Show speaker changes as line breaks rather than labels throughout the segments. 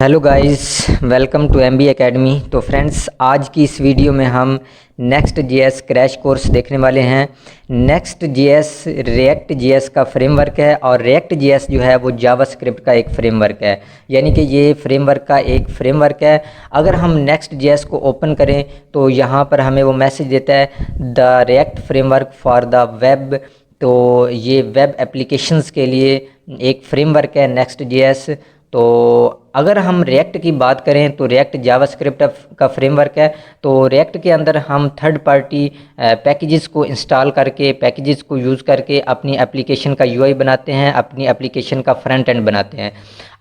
Hello guys, welcome to MB academy. तो friends, आज की इस वीडियो में हम नेक्स्ट जेएस क्रैश कोर्स देखने वाले हैं। नेक्स्ट जेएस रिएक्ट जेएस का फ्रेमवर्क है और रिएक्ट जेएस जो है वो जावास्क्रिप्ट का एक फ्रेमवर्क है, यानी कि ये फ्रेमवर्क का एक फ्रेमवर्क है। अगर हम नेक्स्ट जेएस को ओपन करें तो यहाँ पर हमें वो मैसेज देता है the react framework for the web. तो ये वेब एप्लीकेशंस के लिए एक फ्रेमवर्क है नेक्स्ट जेएस। तो अगर हम रिएक्ट की बात करें तो रिएक्ट जावास्क्रिप्ट का फ्रेमवर्क है। तो रिएक्ट के अंदर हम थर्ड पार्टी पैकेजेस को इंस्टॉल करके, पैकेजेस को यूज़ करके अपनी एप्लीकेशन का यूआई बनाते हैं, अपनी एप्लीकेशन का फ्रंट एंड बनाते हैं।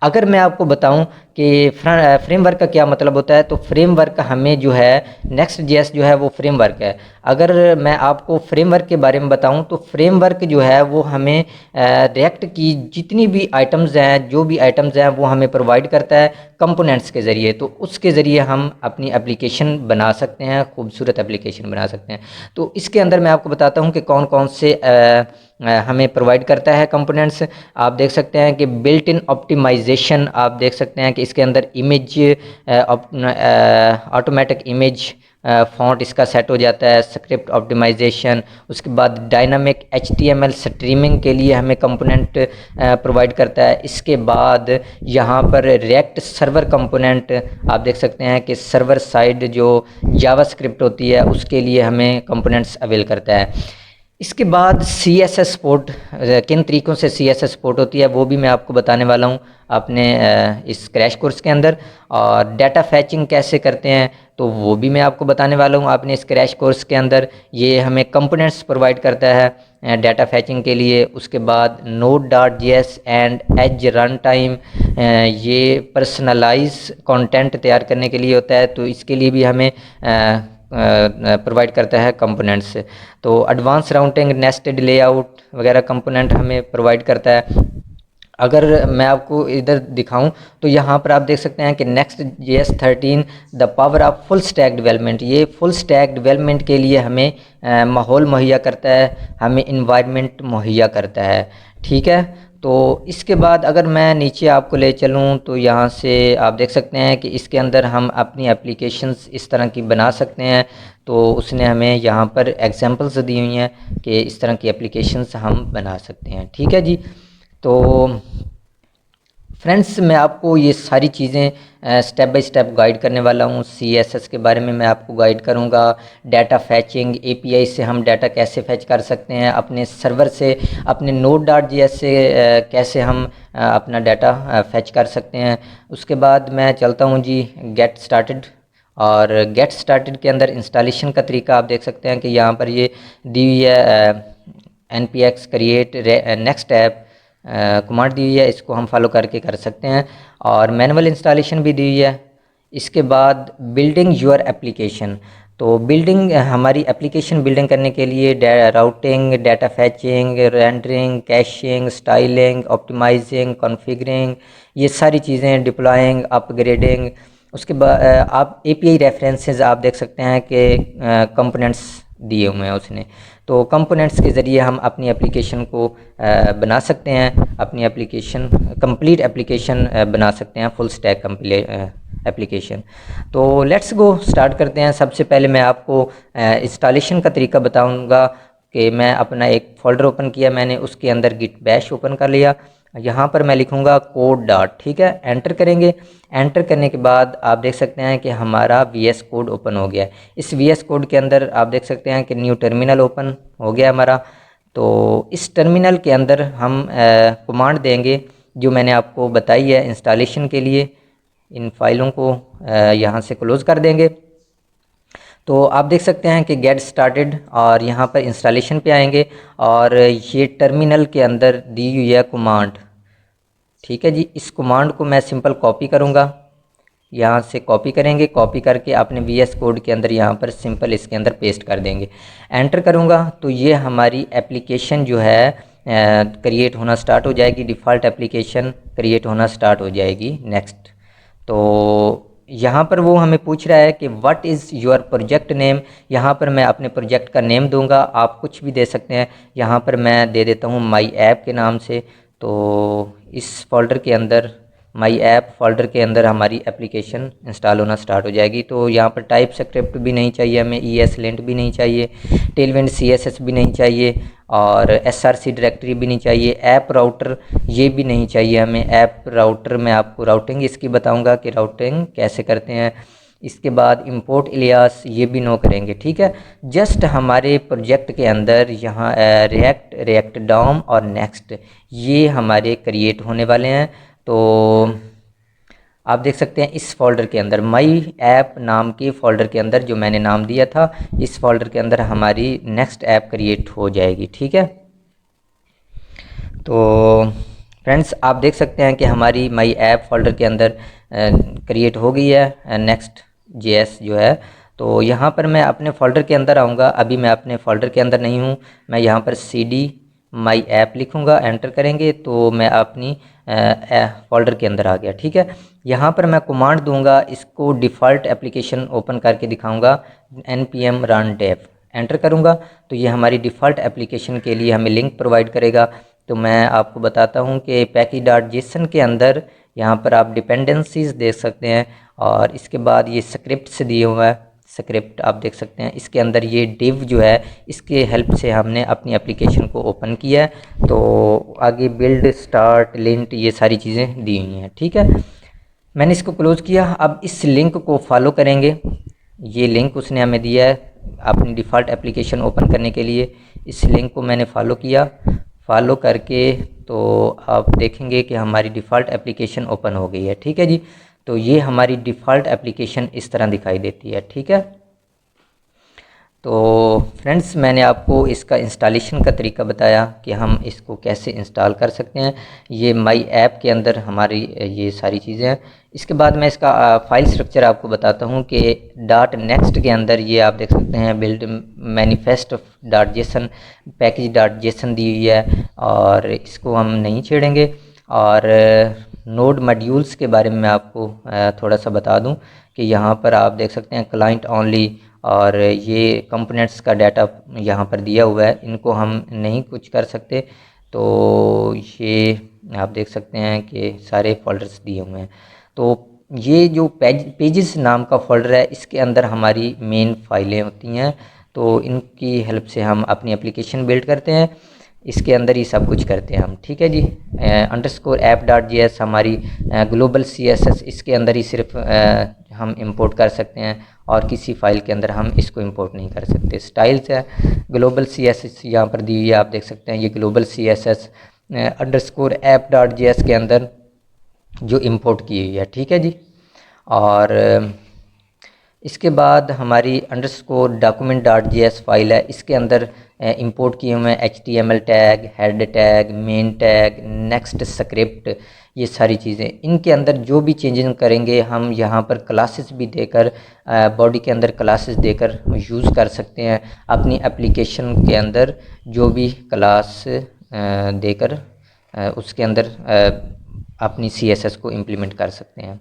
अगर मैं आपको बताऊं कि फ्रेमवर्क का क्या मतलब होता है, तो फ्रेमवर्क हमें जो है नेक्स्ट जेएस जो है वो फ्रेमवर्क है। अगर मैं आपको फ्रेमवर्क के बारे में बताऊं तो फ्रेमवर्क जो है वो हमें रिएक्ट की जितनी भी आइटम्स हैं, जो भी आइटम्स हैं वो हमें प्रोवाइड करता है कंपोनेंट्स के ज़रिए। तो उसके ज़रिए हम अपनी एप्लीकेशन बना सकते हैं, खूबसूरत एप्लीकेशन बना सकते हैं। तो इसके अंदर मैं आपको बताता हूं कि कौन कौन से हमें प्रोवाइड करता है कंपोनेंट्स। आप देख सकते हैं कि बिल्ट इन ऑप्टिमाइजेशन, आप देख सकते हैं कि इसके अंदर इमेज ऑटोमेटिक इमेज फ़ॉन्ट इसका सेट हो जाता है, स्क्रिप्ट ऑप्टिमाइजेशन। उसके बाद डायनामिक एचटीएमएल स्ट्रीमिंग के लिए हमें कंपोनेंट प्रोवाइड करता है। इसके बाद यहाँ पर रिएक्ट सर्वर कंपोनेंट, आप देख सकते हैं कि सर्वर साइड जो जावास्क्रिप्ट होती है उसके लिए हमें कंपोनेंट्स अवेल करता है। इसके बाद CSS सपोर्ट, किन तरीक़ों से CSS सपोर्ट होती है वो भी मैं आपको बताने वाला हूँ अपने इस क्रैश कोर्स के अंदर। और डाटा फैचिंग कैसे करते हैं तो वो भी मैं आपको बताने वाला हूँ अपने इस क्रैश कोर्स के अंदर। ये हमें कंपोनेंट्स प्रोवाइड करता है डाटा फैचिंग के लिए। उसके बाद Node.js and edge runtime, ये पर्सनलाइज कंटेंट तैयार करने के लिए होता है, तो इसके लिए भी हमें प्रोवाइड करता है कंपोनेंट्स। तो एडवांस राउटिंग, नेस्टेड लेआउट वगैरह कंपोनेंट हमें प्रोवाइड करता है। अगर मैं आपको इधर दिखाऊं तो यहाँ पर आप देख सकते हैं कि next JS 13 the power of full stack development, ये फुल स्टैक डेवलपमेंट के लिए हमें माहौल मुहैया करता है, हमें इन्वायरमेंट मुहैया करता है। ठीक है, तो इसके बाद अगर मैं नीचे आपको ले चलूँ तो यहाँ से आप देख सकते हैं कि इसके अंदर हम अपनी एप्लीकेशंस इस तरह की बना सकते हैं। तो उसने हमें यहाँ पर एग्जांपल्स दी हुई हैं कि इस तरह की एप्लीकेशंस हम बना सकते हैं। ठीक है जी। तो फ्रेंड्स, मैं आपको ये सारी चीज़ें स्टेप बाय स्टेप गाइड करने वाला हूँ। CSS के बारे में मैं आपको गाइड करूँगा। डाटा फैचिंग, API से हम डाटा कैसे फैच कर सकते हैं, अपने सर्वर से, अपने Node.js से कैसे हम अपना डाटा फैच कर सकते हैं। उसके बाद मैं चलता हूँ जी गेट स्टार्टेड। और गेट स्टार्टेड के अंदर इंस्टॉलेशन का तरीका आप देख सकते हैं कि यहाँ पर ये दी हुई है npx create next app command दी हुई है, इसको हम फॉलो करके कर सकते हैं। और मैनुअल इंस्टॉलेशन भी दी हुई है। इसके बाद बिल्डिंग योर एप्लीकेशन, तो बिल्डिंग, हमारी एप्लीकेशन बिल्डिंग करने के लिए routing, data fetching, rendering, caching, styling, optimising, configuring, ये सारी चीज़ें, डिप्लॉइंग, अपग्रेडिंग। उसके बाद आप API रेफरेंसेस आप देख सकते हैं कि कंपोनेंट्स दिए हुए हैं उसने। तो कंपोनेंट्स के ज़रिए हम अपनी एप्लीकेशन को बना सकते हैं, अपनी एप्लीकेशन कंप्लीट एप्लीकेशन बना सकते हैं, फुल स्टैक एप्लीकेशन। तो लेट्स गो स्टार्ट करते हैं। सबसे पहले मैं आपको इंस्टॉलेशन का तरीका बताऊंगा कि मैं अपना एक फ़ोल्डर ओपन किया मैंने, उसके अंदर गिट बैश ओपन कर लिया। यहाँ पर मैं लिखूँगा कोड डॉट, ठीक है, एंटर करेंगे। एंटर करने के बाद आप देख सकते हैं कि हमारा VS कोड ओपन हो गया है। इस VS कोड के अंदर आप देख सकते हैं कि न्यू टर्मिनल ओपन हो गया हमारा। तो इस टर्मिनल के अंदर हम कमांड देंगे जो मैंने आपको बताई है इंस्टॉलेशन के लिए। इन फाइलों को यहाँ से क्लोज़ कर देंगे। तो आप देख सकते हैं कि गेट स्टार्टेड, और यहाँ पर इंस्टॉलेशन पे आएंगे और ये टर्मिनल के अंदर दी हुई है कमांड। ठीक है जी, इस कमांड को मैं सिंपल कॉपी करूँगा, यहाँ से कॉपी करेंगे, कॉपी करके अपने VS कोड के अंदर यहाँ पर सिंपल इसके अंदर पेस्ट कर देंगे। एंटर करूँगा तो ये हमारी एप्लीकेशन जो है क्रिएट होना स्टार्ट हो जाएगी, डिफ़ॉल्ट एप्लीकेशन क्रिएट होना स्टार्ट हो जाएगी। नेक्स्ट, तो यहाँ पर वो हमें पूछ रहा है कि what is your project name. यहाँ पर मैं अपने प्रोजेक्ट का नेम दूंगा, आप कुछ भी दे सकते हैं। यहाँ पर मैं दे देता हूँ माई ऐप के नाम से। तो इस फोल्डर के अंदर माई ऐप फोल्डर के अंदर हमारी एप्लीकेशन इंस्टॉल होना स्टार्ट हो जाएगी। तो यहाँ पर टाइप स्क्रिप्ट भी नहीं चाहिए हमें, ESLint भी नहीं चाहिए, टेलविंड CSS भी नहीं चाहिए, और SRC डायरेक्टरी भी नहीं चाहिए, ऐप राउटर ये भी नहीं चाहिए हमें। ऐप राउटर मैं आपको राउटिंग इसकी बताऊंगा कि राउटिंग कैसे करते हैं। इसके बाद इंपोर्ट इलियास ये भी नो करेंगे, ठीक है। जस्ट हमारे प्रोजेक्ट के अंदर यहाँ रिएक्ट डॉम और नेक्स्ट ये हमारे क्रिएट होने वाले हैं। तो आप देख सकते हैं इस फोल्डर के अंदर माई ऐप नाम के फोल्डर के अंदर जो मैंने नाम दिया था, इस फोल्डर के अंदर हमारी नेक्स्ट ऐप क्रिएट हो जाएगी, ठीक है। तो फ्रेंड्स आप देख सकते हैं कि हमारी माई ऐप फोल्डर के अंदर क्रिएट हो गई है नेक्स्ट JS जो है। तो यहाँ पर मैं अपने फ़ोल्डर के अंदर आऊँगा, अभी मैं अपने फ़ोल्डर के अंदर नहीं हूँ। मैं यहाँ पर CD माई ऐप लिखूँगा, एंटर करेंगे तो मैं अपनी फ़ोल्डर के अंदर आ गया, ठीक है। यहाँ पर मैं कमांड दूंगा, इसको डिफ़ॉल्ट एप्लीकेशन ओपन करके दिखाऊँगा, npm run dev एंटर करूँगा तो ये हमारी डिफ़ॉल्ट एप्लीकेशन के लिए हमें लिंक प्रोवाइड करेगा। तो मैं आपको बताता हूँ कि package.json के अंदर यहाँ पर आप डिपेंडेंसीज देख सकते हैं, और इसके बाद ये स्क्रिप्ट्स दिए हुआ है, स्क्रिप्ट आप देख सकते हैं। इसके अंदर ये div जो है, इसके हेल्प से हमने अपनी एप्लीकेशन को ओपन किया है। तो आगे बिल्ड स्टार्ट लिंट ये सारी चीज़ें दी हुई हैं, ठीक है। मैंने इसको क्लोज़ किया। अब इस लिंक को फॉलो करेंगे, ये लिंक उसने हमें दिया है अपनी डिफ़ॉल्ट एप्लीकेशन ओपन करने के लिए। इस लिंक को मैंने फॉलो किया, फॉलो करके तो आप देखेंगे कि हमारी डिफ़ॉल्ट एप्लीकेशन ओपन हो गई है, ठीक है जी। तो ये हमारी डिफ़ॉल्ट एप्लीकेशन इस तरह दिखाई देती है, ठीक है। तो फ्रेंड्स मैंने आपको इसका इंस्टॉलेशन का तरीका बताया कि हम इसको कैसे इंस्टॉल कर सकते हैं। ये माई ऐप के अंदर हमारी ये सारी चीज़ें हैं। इसके बाद मैं इसका फ़ाइल स्ट्रक्चर आपको बताता हूँ कि .next के अंदर ये आप देख सकते हैं बिल्ड manifest.json package.json दी हुई है, और इसको हम नहीं छेड़ेंगे। और नोड मॉड्यूल्स के बारे में मैं आपको थोड़ा सा बता दूं कि यहाँ पर आप देख सकते हैं क्लाइंट ओनली, और ये कंपोनेंट्स का डाटा यहाँ पर दिया हुआ है, इनको हम नहीं कुछ कर सकते। तो ये आप देख सकते हैं कि सारे फोल्डर्स दिए हुए हैं। तो ये जो पेजेस नाम का फोल्डर है, इसके अंदर हमारी मेन फाइलें होती हैं। तो इनकी हेल्प से हम अपनी एप्लीकेशन बिल्ड करते हैं, इसके अंदर ही सब कुछ करते हैं हम, ठीक है जी। _app.js हमारी ग्लोबल CSS, इसके अंदर ही सिर्फ हम इंपोर्ट कर सकते हैं, और किसी फाइल के अंदर हम इसको इंपोर्ट नहीं कर सकते। स्टाइल्स है ग्लोबल CSS यहाँ पर दी हुई है, आप देख सकते हैं ये ग्लोबल CSS _app.js के अंदर जो इंपोर्ट की हुई है, ठीक है जी। और इसके बाद हमारी _document.js फाइल है, इसके अंदर इंपोर्ट किए हुए हैं HTML tag, head tag, main tag, next script, ये सारी चीज़ें। इनके अंदर जो भी चेंजिंग करेंगे हम यहाँ पर क्लासेस भी देकर, बॉडी के अंदर क्लासेस देकर यूज़ कर सकते हैं। अपनी एप्लीकेशन के अंदर जो भी क्लास देकर उसके अंदर अपनी CSS को इम्प्लीमेंट कर सकते हैं,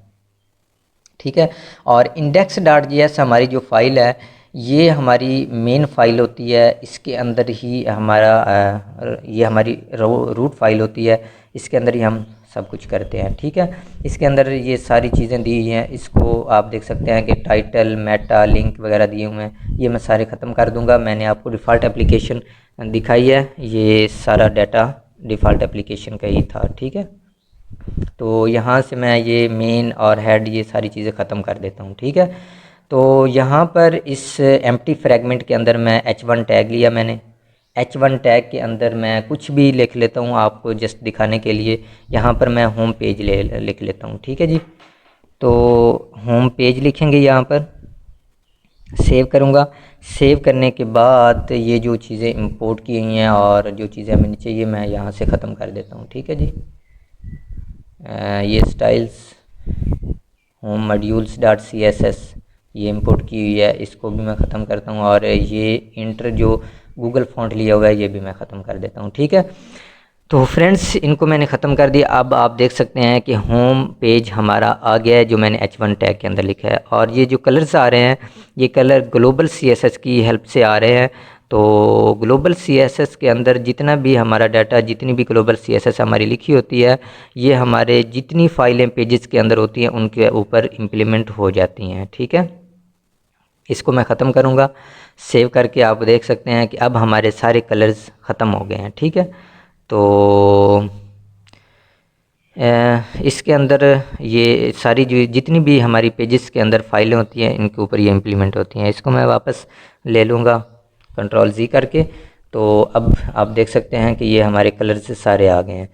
ठीक है। और index.js हमारी जो फाइल है, ये हमारी मेन फाइल होती है, इसके अंदर ही हमारा ये हमारी रूट फाइल होती है, इसके अंदर ही हम सब कुछ करते हैं, ठीक है। इसके अंदर ये सारी चीज़ें दी हुई हैं, इसको आप देख सकते हैं कि टाइटल, मेटा, लिंक वगैरह दिए हुए हैं, ये मैं सारे ख़त्म कर दूंगा। मैंने आपको डिफ़ॉल्ट एप्लीकेशन दिखाई है, ये सारा डाटा डिफ़ॉल्ट एप्लीकेशन का ही था, ठीक है। तो यहाँ से मैं ये मेन और हेड ये सारी चीज़ें ख़त्म कर देता हूँ, ठीक है। तो यहाँ पर इस एम्प्टी फ्रैगमेंट के अंदर मैं H1 टैग लिया मैंने। H1 टैग के अंदर मैं कुछ भी लिख लेता हूँ आपको जस्ट दिखाने के लिए। यहाँ पर मैं होम पेज लिख लेता हूँ, ठीक है जी। तो होम पेज लिखेंगे, यहाँ पर सेव करूँगा। सेव करने के बाद ये जो चीज़ें इंपोर्ट की हुई हैं और जो चीज़ें हमें चाहिए मैं यहाँ से ख़त्म कर देता हूँ, ठीक है जी। ये स्टाइल्स होम मॉड्यूल्स.css ये इंपोर्ट की हुई है, इसको भी मैं ख़त्म करता हूँ। और ये इंटर जो गूगल फॉन्ट लिया हुआ है ये भी मैं ख़त्म कर देता हूँ, ठीक है। तो फ्रेंड्स इनको मैंने ख़त्म कर दिया। अब आप देख सकते हैं कि होम पेज हमारा आ गया है जो मैंने H1 टैग के अंदर लिखा है। और ये जो कलर्स आ रहे हैं ये कलर ग्लोबल CSS की हेल्प से आ रहे हैं। तो ग्लोबल CSS के अंदर जितना भी हमारा डाटा, जितनी भी ग्लोबल CSS हमारी लिखी होती है, ये हमारे जितनी फाइलें पेजेस के अंदर होती हैं उनके ऊपर इम्प्लीमेंट हो जाती हैं। ठीक है, इसको मैं ख़त्म करूँगा। सेव करके आप देख सकते हैं कि अब हमारे सारे कलर्स ख़त्म हो गए हैं। ठीक है, तो इसके अंदर ये सारी जो जितनी भी हमारी पेजेस के अंदर फाइलें होती हैं इनके ऊपर ये इम्प्लीमेंट होती हैं। इसको मैं वापस ले लूँगा Ctrl+Z करके, तो अब आप देख सकते हैं कि ये हमारे कलर्स सारे आ गए हैं।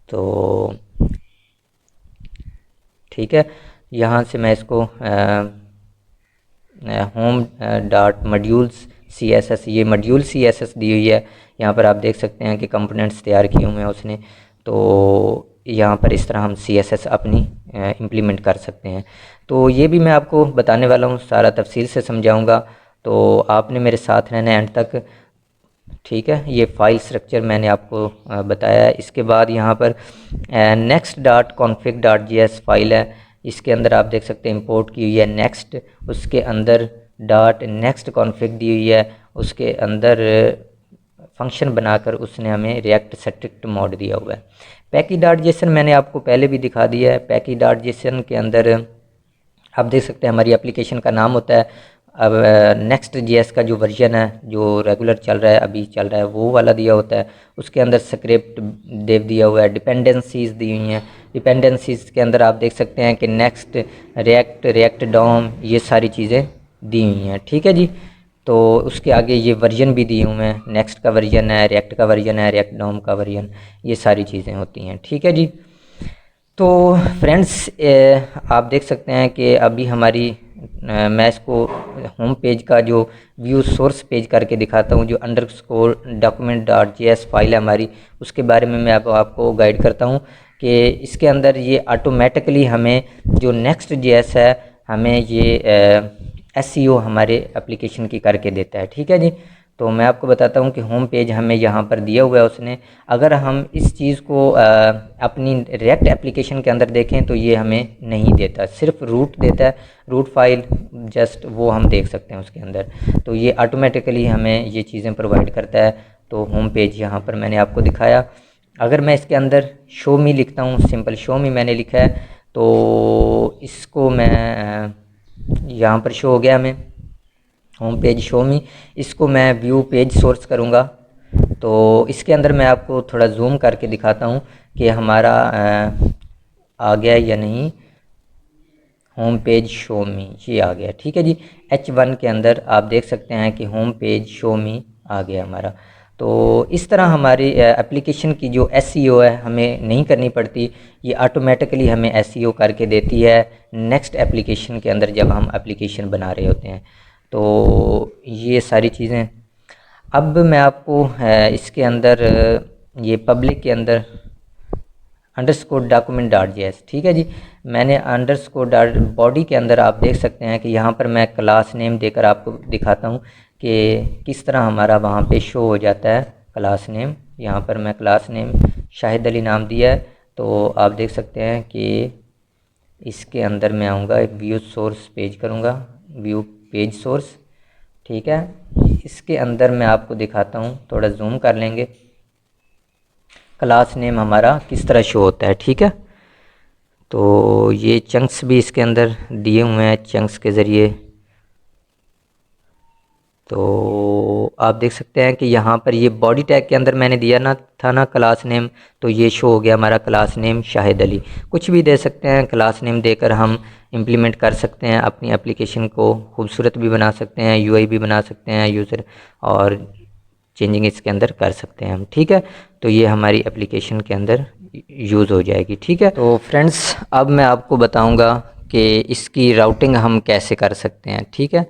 तो ठीक है, यहाँ से मैं इसको होम डॉट मॉड्यूल्स CSS, ये मॉड्यूल CSS दी हुई है। यहाँ पर आप देख सकते हैं कि कंपोनेंट्स तैयार किए हुए हैं उसने। तो यहाँ पर इस तरह हम CSS अपनी इम्प्लीमेंट कर सकते हैं। तो ये भी मैं आपको बताने वाला हूँ, सारा तफसील से समझाऊँगा, तो आपने मेरे साथ रहना है एंड तक। ठीक है, ये फाइल स्ट्रक्चर मैंने आपको बताया है। इसके बाद यहाँ पर next dot config dot JS file है, इसके अंदर आप देख सकते हैं इंपोर्ट की हुई है नेक्स्ट, उसके अंदर डॉट नेक्स्ट कॉन्फिग दी हुई है, उसके अंदर फंक्शन बनाकर उसने हमें रिएक्ट स्ट्रिक्ट मोड दिया हुआ है। पैकी डॉट जेसन मैंने आपको पहले भी दिखा दिया है। पैकी डॉट जेसन के अंदर आप देख सकते हैं हमारी एप्लीकेशन का नाम होता है। अब नेक्स्ट JS का जो वर्जन है, जो रेगुलर चल रहा है, अभी चल रहा है, वो वाला दिया होता है। उसके अंदर स्क्रिप्ट देव दिया हुआ है, डिपेंडेंसीज़ दी हुई हैं। डिपेंडेंसीज़ के अंदर आप देख सकते हैं कि नेक्स्ट, रिएक्ट डॉम, ये सारी चीज़ें दी हुई हैं। ठीक है जी, तो उसके आगे ये वर्जन भी दिए हुए हैं, नेक्स्ट का वर्जन है, रिएक्ट का वर्जन है, रिएक्ट डॉम का वर्जन, ये सारी चीज़ें होती हैं। ठीक है जी, तो फ्रेंड्स आप देख सकते हैं कि अभी हमारी मैं इसको होम पेज का जो व्यू सोर्स पेज करके दिखाता हूँ, जो underscore document dot JS file है हमारी, उसके बारे में मैं आपको गाइड करता हूँ कि इसके अंदर ये ऑटोमेटिकली हमें जो नेक्स्ट JS है, हमें ये SEO हमारे एप्लीकेशन की करके देता है। ठीक है जी, तो मैं आपको बताता हूँ कि होम पेज हमें यहाँ पर दिया हुआ है उसने। अगर हम इस चीज़ को अपनी रिएक्ट एप्लीकेशन के अंदर देखें तो ये हमें नहीं देता, सिर्फ रूट देता है, रूट फाइल जस्ट वो हम देख सकते हैं उसके अंदर। तो ये ऑटोमेटिकली हमें ये चीज़ें प्रोवाइड करता है। तो होम पेज यहाँ पर मैंने आपको दिखाया। अगर मैं इसके अंदर शो मी लिखता हूँ, सिंपल शो मी मैंने लिखा है, तो इसको मैं यहाँ पर शो हो गया हमें होम पेज शो मी। इसको मैं व्यू पेज सोर्स करूँगा, तो इसके अंदर मैं आपको थोड़ा जूम करके दिखाता हूँ कि हमारा आ गया या नहीं। होम पेज शो मी ये आ गया। ठीक है जी, H1 के अंदर आप देख सकते हैं कि होम पेज शो मी आ गया हमारा। तो इस तरह हमारी एप्लीकेशन की जो SEO है हमें नहीं करनी पड़ती, ये ऑटोमेटिकली हमें SEO करके देती है नेक्स्ट एप्लीकेशन के अंदर जब हम एप्लीकेशन बना रहे होते हैं। तो ये सारी चीज़ें अब मैं आपको इसके अंदर ये पब्लिक के अंदर अंडरस्कोर डॉक्यूमेंट डॉट JS, ठीक है जी, मैंने अंडरस्कोर डॉट बॉडी के अंदर आप देख सकते हैं कि यहाँ पर मैं क्लास नेम देकर आपको दिखाता हूँ कि किस तरह हमारा वहाँ पे शो हो जाता है क्लास नेम। यहाँ पर मैं क्लास नेम शाहिद अली नाम दिया है, तो आप देख सकते हैं कि इसके अंदर मैं आऊँगा, एक व्यू सोर्स पेज करूँगा, व्यू पेज सोर्स। ठीक है, इसके अंदर मैं आपको दिखाता हूँ, थोड़ा जूम कर लेंगे, क्लास नेम हमारा किस तरह शो होता है। ठीक है, तो ये चंक्स भी इसके अंदर दिए हुए हैं चंक्स के ज़रिए। तो आप देख सकते हैं कि यहाँ पर ये बॉडी टैग के अंदर मैंने दिया ना था ना क्लास नेम, तो ये शो हो गया हमारा क्लास नेम शाहिद अली। कुछ भी दे सकते हैं, क्लास नेम देकर हम इम्प्लीमेंट कर सकते हैं, अपनी एप्लीकेशन को खूबसूरत भी बना सकते हैं, UI भी बना सकते हैं यूज़र, और चेंजिंग इसके अंदर कर सकते हैं हम। ठीक है, तो ये हमारी एप्लीकेशन के अंदर यूज़ हो जाएगी। ठीक है, तो फ्रेंड्स अब मैं आपको बताऊंगा कि इसकी राउटिंग हम कैसे कर सकते हैं। ठीक है,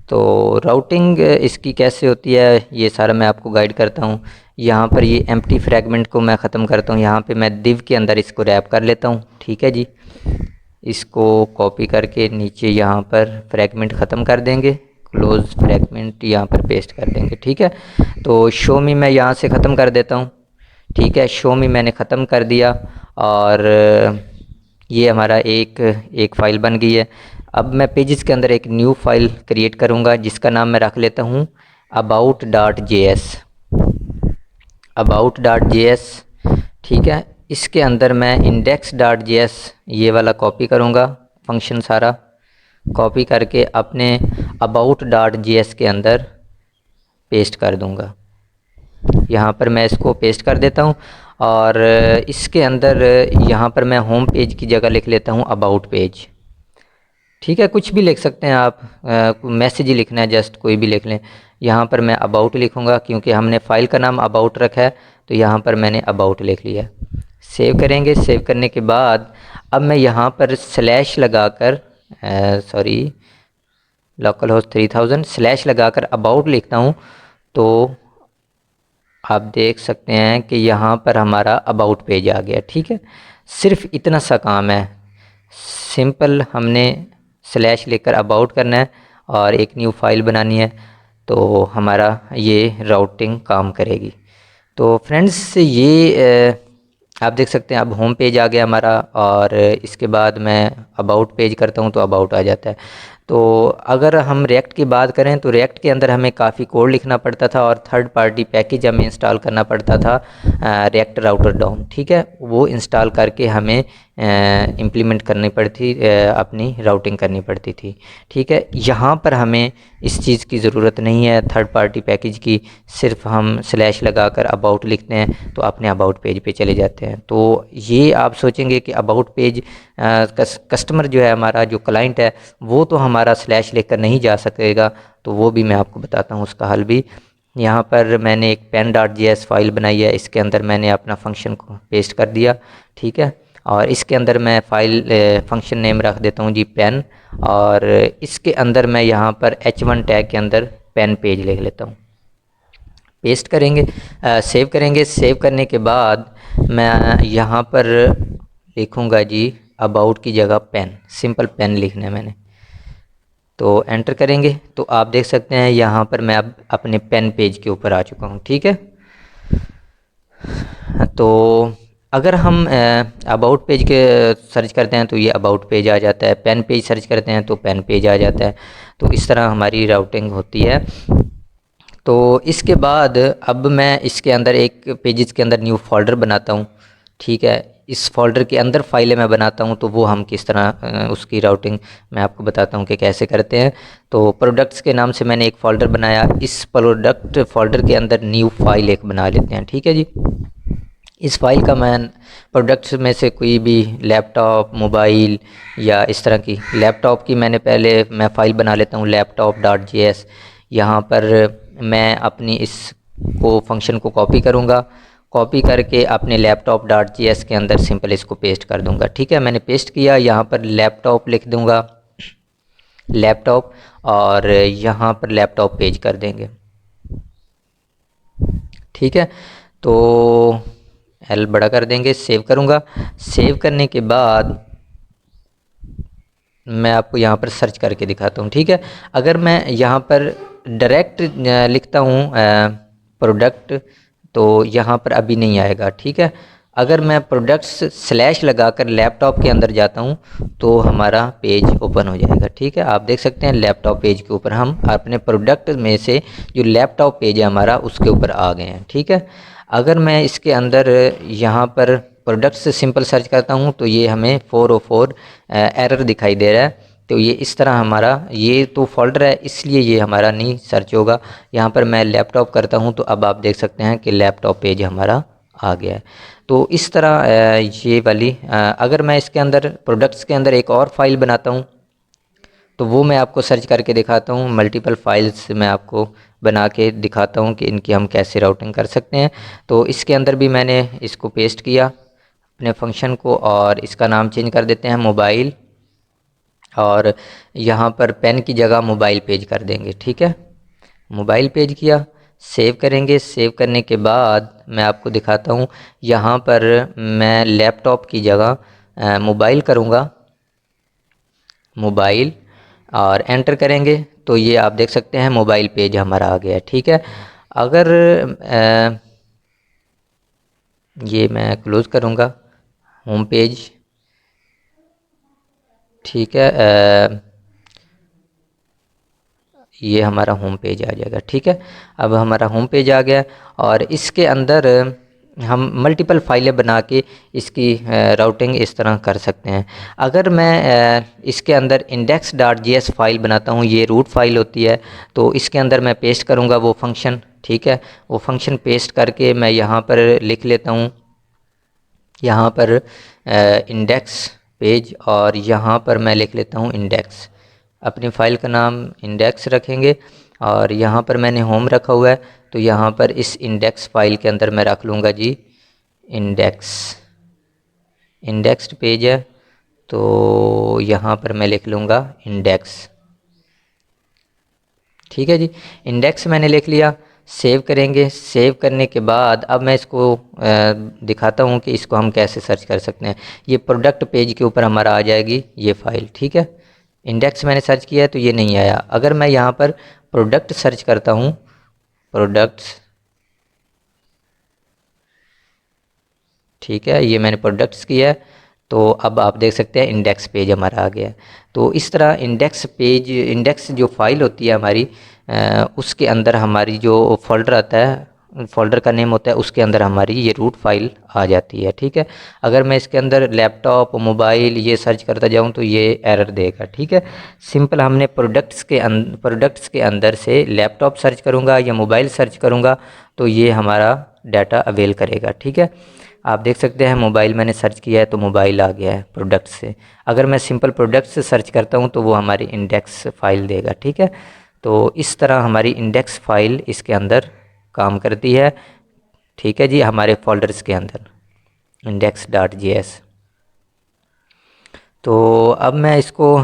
तो राउटिंग इसकी कैसे होती है ये सारा मैं आपको गाइड करता हूँ। यहाँ पर ये एम्प्टी फ्रैगमेंट को मैं ख़त्म करता हूँ, यहाँ पे मैं div के अंदर इसको रैप कर लेता हूँ। ठीक है जी, इसको कॉपी करके नीचे यहाँ पर फ्रैगमेंट ख़त्म कर देंगे, क्लोज फ्रैगमेंट यहाँ पर पेस्ट कर देंगे। ठीक है, तो शो मी मैं यहाँ से ख़त्म कर देता हूँ। ठीक है, शो मी मैंने ख़त्म कर दिया और ये हमारा एक फ़ाइल बन गई है। अब मैं पेजेस के अंदर एक न्यू फाइल क्रिएट करूँगा जिसका नाम मैं रख लेता हूँ about.js, about.js। ठीक है, इसके अंदर मैं index.js ये वाला कॉपी करूँगा, फंक्शन सारा कॉपी करके अपने about.js के अंदर पेस्ट कर दूँगा। यहाँ पर मैं इसको पेस्ट कर देता हूँ और इसके अंदर यहाँ पर मैं होम पेज की जगह लिख लेता हूँ अबाउट पेज। ठीक है, कुछ भी लिख सकते हैं आप, मैसेज ही लिखना है, जस्ट कोई भी लिख लें। यहाँ पर मैं अबाउट लिखूँगा क्योंकि हमने फ़ाइल का नाम अबाउट रखा है, तो यहाँ पर मैंने अबाउट लिख लिया। सेव करेंगे, सेव करने के बाद अब मैं यहाँ पर स्लैश लगाकर सॉरी लोकल होस्ट 3000 स्लैश लगाकर अबाउट लिखता हूँ, तो आप देख सकते हैं कि यहाँ पर हमारा अबाउट पेज आ गया। ठीक है, सिर्फ इतना सा काम है, सिंपल हमने स्लैश लेकर अबाउट करना है और एक न्यू फाइल बनानी है, तो हमारा ये राउटिंग काम करेगी। तो फ्रेंड्स ये आप देख सकते हैं अब होम पेज आ गया हमारा, और इसके बाद मैं अबाउट पेज करता हूँ तो अबाउट आ जाता है। तो अगर हम रिएक्ट की बात करें तो रिएक्ट के अंदर हमें काफ़ी कोड लिखना पड़ता था और थर्ड पार्टी पैकेज हमें इंस्टॉल करना पड़ता था, रिएक्ट राउटर डाउन। ठीक है, वो इंस्टॉल करके हमें इम्प्लीमेंट करनी पड़ती, अपनी राउटिंग करनी पड़ती थी। ठीक है, यहाँ पर हमें इस चीज़ की ज़रूरत नहीं है थर्ड पार्टी पैकेज की, सिर्फ हम स्लैश लगाकर अबाउट लिखते हैं तो अपने अबाउट पेज पे चले जाते हैं। तो ये आप सोचेंगे कि अबाउट पेज कस्टमर जो है हमारा, जो क्लाइंट है, वो तो हमारा स्लैश लेकर नहीं जा सकेगा, तो वो भी मैं आपको बताता हूँ उसका हल भी। यहाँ पर मैंने एक pen.js फाइल बनाई है, इसके अंदर मैंने अपना फंक्शन को पेस्ट कर दिया। ठीक है, और इसके अंदर मैं फाइल फंक्शन नेम रख देता हूँ जी पेन, और इसके अंदर मैं यहाँ पर h1 टैग के अंदर पेन पेज लिख लेता हूँ। पेस्ट करेंगे, सेव करेंगे। सेव करने के बाद मैं यहाँ पर लिखूँगा जी अबाउट की जगह पेन, सिंपल पेन लिखना है मैंने, तो एंटर करेंगे तो आप देख सकते हैं यहाँ पर मैं अब अपने पेन पेज के ऊपर आ चुका हूँ। ठीक है, तो अगर हम अबाउट पेज के सर्च करते हैं तो ये अबाउट पेज आ जाता है, पेन पेज सर्च करते हैं तो पेन पेज आ जाता है। तो इस तरह हमारी राउटिंग होती है। तो इसके बाद अब मैं इसके अंदर एक पेजेस के अंदर न्यू फोल्डर बनाता हूँ। ठीक है, इस फोल्डर के अंदर फाइलें मैं बनाता हूँ, तो वो हम किस तरह उसकी राउटिंग मैं आपको बताता हूँ कि कैसे करते हैं। तो प्रोडक्ट्स के नाम से मैंने एक फ़ोल्डर बनाया, इस प्रोडक्ट फ़ोल्डर के अंदर न्यू फाइल एक बना लेते हैं। ठीक है जी, इस फाइल का मैं प्रोडक्ट्स में से कोई भी लैपटॉप, मोबाइल या इस तरह की, लैपटॉप की मैंने मैं फ़ाइल बना लेता हूँ laptop.js। यहाँ पर मैं अपनी इस को फंक्शन को कॉपी करूँगा, कॉपी करके अपने laptop.js के अंदर सिंपल इसको पेस्ट कर दूँगा। ठीक है, मैंने पेस्ट किया, यहाँ पर लैपटॉप लिख दूँगा, लैपटॉप, और यहाँ पर लैपटॉप पेज कर देंगे। ठीक है, तो एल बड़ा कर देंगे, सेव करूँगा। सेव करने के बाद मैं आपको यहाँ पर सर्च करके दिखाता हूँ। ठीक है, अगर मैं यहाँ पर डायरेक्ट लिखता हूँ प्रोडक्ट, तो यहाँ पर अभी नहीं आएगा। ठीक है, अगर मैं प्रोडक्ट्स स्लैश लगाकर लैपटॉप के अंदर जाता हूँ तो हमारा पेज ओपन हो जाएगा। ठीक है, आप देख सकते हैं लैपटॉप पेज के ऊपर हम अपने प्रोडक्ट में से जो लैपटॉप पेज है हमारा उसके ऊपर आ गए हैं। ठीक है, अगर मैं इसके अंदर यहाँ पर प्रोडक्ट्स से सिंपल सर्च करता हूँ तो ये हमें 404 एरर दिखाई दे रहा है। तो ये इस तरह हमारा ये तो फोल्डर है, इसलिए ये हमारा नहीं सर्च होगा। यहाँ पर मैं लैपटॉप करता हूँ तो अब आप देख सकते हैं कि लैपटॉप पेज हमारा आ गया है। तो इस तरह ये वाली अगर मैं इसके अंदर प्रोडक्ट्स के अंदर एक और फाइल बनाता हूँ तो वो मैं आपको सर्च करके दिखाता हूँ। मल्टीपल फाइल्स मैं आपको बना के दिखाता हूँ कि इनकी हम कैसे राउटिंग कर सकते हैं। तो इसके अंदर भी मैंने इसको पेस्ट किया अपने फंक्शन को, और इसका नाम चेंज कर देते हैं मोबाइल, और यहाँ पर पेन की जगह मोबाइल पेज कर देंगे। ठीक है, मोबाइल पेज किया, सेव करेंगे। सेव करने के बाद मैं आपको दिखाता हूँ, यहाँ पर मैं लैपटॉप की जगह मोबाइल करूँगा, मोबाइल, और एंटर करेंगे तो ये आप देख सकते हैं मोबाइल पेज हमारा आ गया है। ठीक है, अगर ये मैं क्लोज़ करूँगा होम पेज। ठीक है, ये हमारा होम पेज आ जाएगा। ठीक है, अब हमारा होम पेज आ गया और इसके अंदर हम मल्टीपल फाइलें बना के इसकी राउटिंग इस तरह कर सकते हैं। अगर मैं इसके अंदर index.js फाइल बनाता हूँ, ये रूट फाइल होती है, तो इसके अंदर मैं पेस्ट करूँगा वो फंक्शन। ठीक है, वो फंक्शन पेस्ट करके मैं यहाँ पर लिख लेता हूँ, यहाँ पर इंडेक्स पेज, और यहाँ पर मैं लिख लेता हूँ इंडेक्स। अपनी फ़ाइल का नाम इंडेक्स रखेंगे और यहाँ पर मैंने होम रखा हुआ है, तो यहाँ पर इस इंडेक्स फाइल के अंदर मैं रख लूँगा जी इंडेक्स। इंडेक्स्ड पेज है तो यहाँ पर मैं लिख लूँगा इंडेक्स। ठीक है जी, इंडेक्स मैंने लिख लिया। सेव करेंगे। सेव करने के बाद अब मैं इसको दिखाता हूँ कि इसको हम कैसे सर्च कर सकते हैं। ये प्रोडक्ट पेज के ऊपर हमारा आ जाएगी ये फ़ाइल। ठीक है, इंडेक्स मैंने सर्च किया है तो ये नहीं आया। अगर मैं यहाँ पर प्रोडक्ट सर्च करता हूँ, प्रोडक्ट्स, ठीक है, ये मैंने प्रोडक्ट्स किया है, तो अब आप देख सकते हैं इंडेक्स पेज हमारा आ गया है। तो इस तरह इंडेक्स पेज, इंडेक्स जो फाइल होती है हमारी, उसके अंदर हमारी जो फोल्डर आता है, फोल्डर का नेम होता है, उसके अंदर हमारी ये रूट फाइल आ जाती है। ठीक है, अगर मैं इसके अंदर लैपटॉप, मोबाइल ये सर्च करता जाऊं तो ये एरर देगा। ठीक है, सिंपल हमने प्रोडक्ट्स के अंदर से लैपटॉप सर्च करूंगा या मोबाइल सर्च करूंगा तो ये हमारा डाटा अवेल करेगा। ठीक है, आप देख सकते हैं मोबाइल मैंने सर्च किया है तो मोबाइल आ गया है प्रोडक्ट से। अगर मैं सिंपल प्रोडक्ट से सर्च करता हूँ तो वो हमारी इंडेक्स फाइल देगा। ठीक है, तो इस तरह हमारी इंडेक्स फाइल इसके अंदर काम करती है। ठीक है जी, हमारे फोल्डर्स के अंदर index.js। तो अब मैं इसको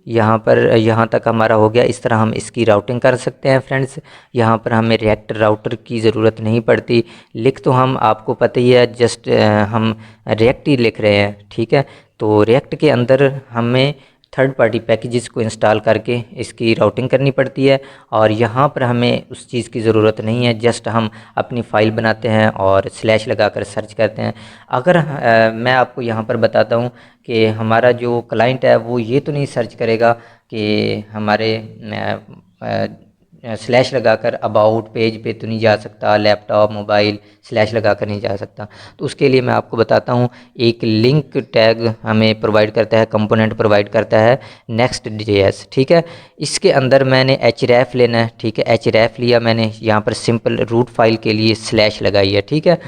यहाँ पर, यहाँ तक हमारा हो गया। इस तरह हम इसकी राउटिंग कर सकते हैं फ्रेंड्स। यहाँ पर हमें रिएक्ट राउटर की ज़रूरत नहीं पड़ती। लिख तो हम, आपको पता ही है, जस्ट हम रिएक्ट ही लिख रहे हैं। ठीक है, तो रिएक्ट के अंदर हमें थर्ड पार्टी पैकेजेस को इंस्टॉल करके इसकी राउटिंग करनी पड़ती है, और यहाँ पर हमें उस चीज़ की ज़रूरत नहीं है। जस्ट हम अपनी फ़ाइल बनाते हैं और स्लैश लगाकर सर्च करते हैं। अगर मैं आपको यहाँ पर बताता हूँ कि हमारा जो क्लाइंट है वो ये तो नहीं सर्च करेगा कि हमारे स्लैश लगाकर अबाउट पेज पे तो नहीं जा सकता, लैपटॉप, मोबाइल स्लैश लगाकर नहीं जा सकता। तो उसके लिए मैं आपको बताता हूँ, एक लिंक टैग हमें प्रोवाइड करता है, कंपोनेंट प्रोवाइड करता है नेक्स्ट.js। ठीक है, इसके अंदर मैंने href लेना है। ठीक है, href लिया मैंने, यहाँ पर सिंपल रूट फाइल के लिए स्लैश लगाई है। ठीक है,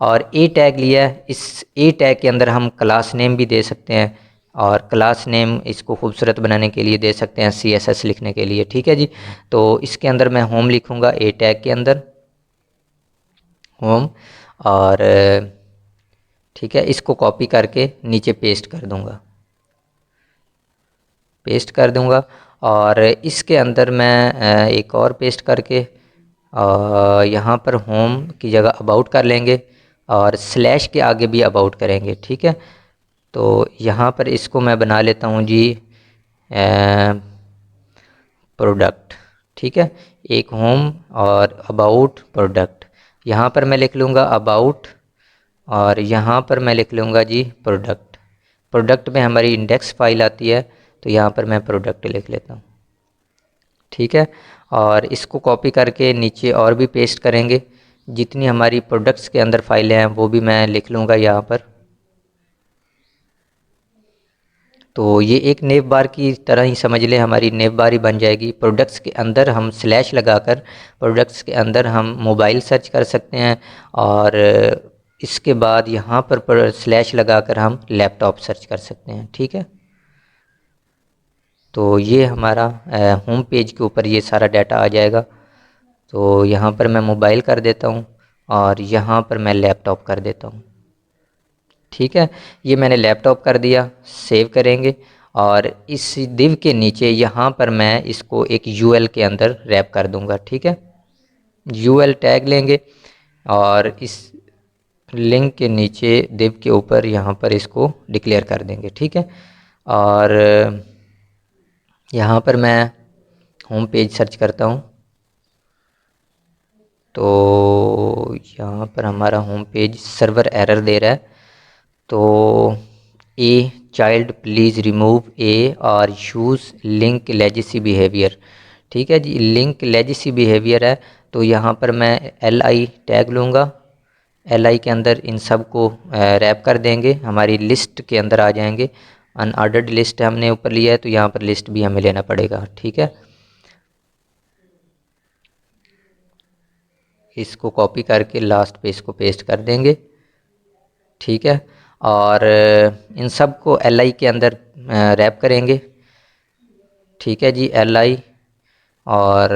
और a टैग लिया है। इस a टैग के अंदर हम क्लास नेम भी दे सकते हैं, और क्लास नेम इसको खूबसूरत बनाने के लिए दे सकते हैं, CSS लिखने के लिए। ठीक है जी, तो इसके अंदर मैं होम लिखूँगा, a टैग के अंदर होम, और ठीक है, इसको कॉपी करके नीचे पेस्ट कर दूँगा, पेस्ट कर दूँगा। और इसके अंदर मैं एक और पेस्ट करके यहाँ पर होम की जगह अबाउट कर लेंगे, और स्लैश के आगे भी अबाउट करेंगे। ठीक है, तो यहाँ पर इसको मैं बना लेता हूँ जी प्रोडक्ट। ठीक है, एक होम और अबाउट प्रोडक्ट। यहाँ पर मैं लिख लूँगा अबाउट, और यहाँ पर मैं लिख लूँगा जी प्रोडक्ट। प्रोडक्ट में हमारी इंडेक्स फाइल आती है, तो यहाँ पर मैं प्रोडक्ट लिख लेता हूँ। ठीक है, और इसको कॉपी करके नीचे और भी पेस्ट करेंगे। जितनी हमारी प्रोडक्ट्स के अंदर फाइलें हैं वो भी मैं लिख लूँगा यहाँ पर। तो ये एक नेव बार की तरह ही समझ लें, हमारी नेव बार ही बन जाएगी। प्रोडक्ट्स के अंदर हम स्लैश लगाकर प्रोडक्ट्स के अंदर हम मोबाइल सर्च कर सकते हैं, और इसके बाद यहाँ पर स्लैश लगाकर हम लैपटॉप सर्च कर सकते हैं। ठीक है, तो ये हमारा होम पेज के ऊपर ये सारा डाटा आ जाएगा। तो यहाँ पर मैं मोबाइल कर देता हूँ, और यहाँ पर मैं लैपटॉप कर देता हूँ। ठीक है, ये मैंने लैपटॉप कर दिया। सेव करेंगे, और इस दिव के नीचे यहाँ पर मैं इसको एक यूएल के अंदर रैप कर दूंगा। ठीक है, यूएल टैग लेंगे, और इस लिंक के नीचे दिव के ऊपर यहाँ पर इसको डिक्लेयर कर देंगे। ठीक है, और यहाँ पर मैं होम पेज सर्च करता हूँ, तो यहाँ पर हमारा होम पेज सर्वर एरर दे रहा है। तो ए चाइल्ड प्लीज़ रिमूव ए और यूज़ लिंक लेजेसी बिहेवियर। ठीक है जी, लिंक लेजेसी बिहेवियर है तो यहाँ पर मैं LI टैग लूँगा। LI के अंदर इन सब को रैप कर देंगे, हमारी लिस्ट के अंदर आ जाएंगे। अनऑर्डर्ड लिस्ट हमने ऊपर लिया है तो यहाँ पर लिस्ट भी हमें लेना पड़ेगा। ठीक है, इसको कॉपी करके लास्ट पे इसको पेस्ट कर देंगे। ठीक है, और इन सब को LI के अंदर रैप करेंगे। ठीक है जी, LI, और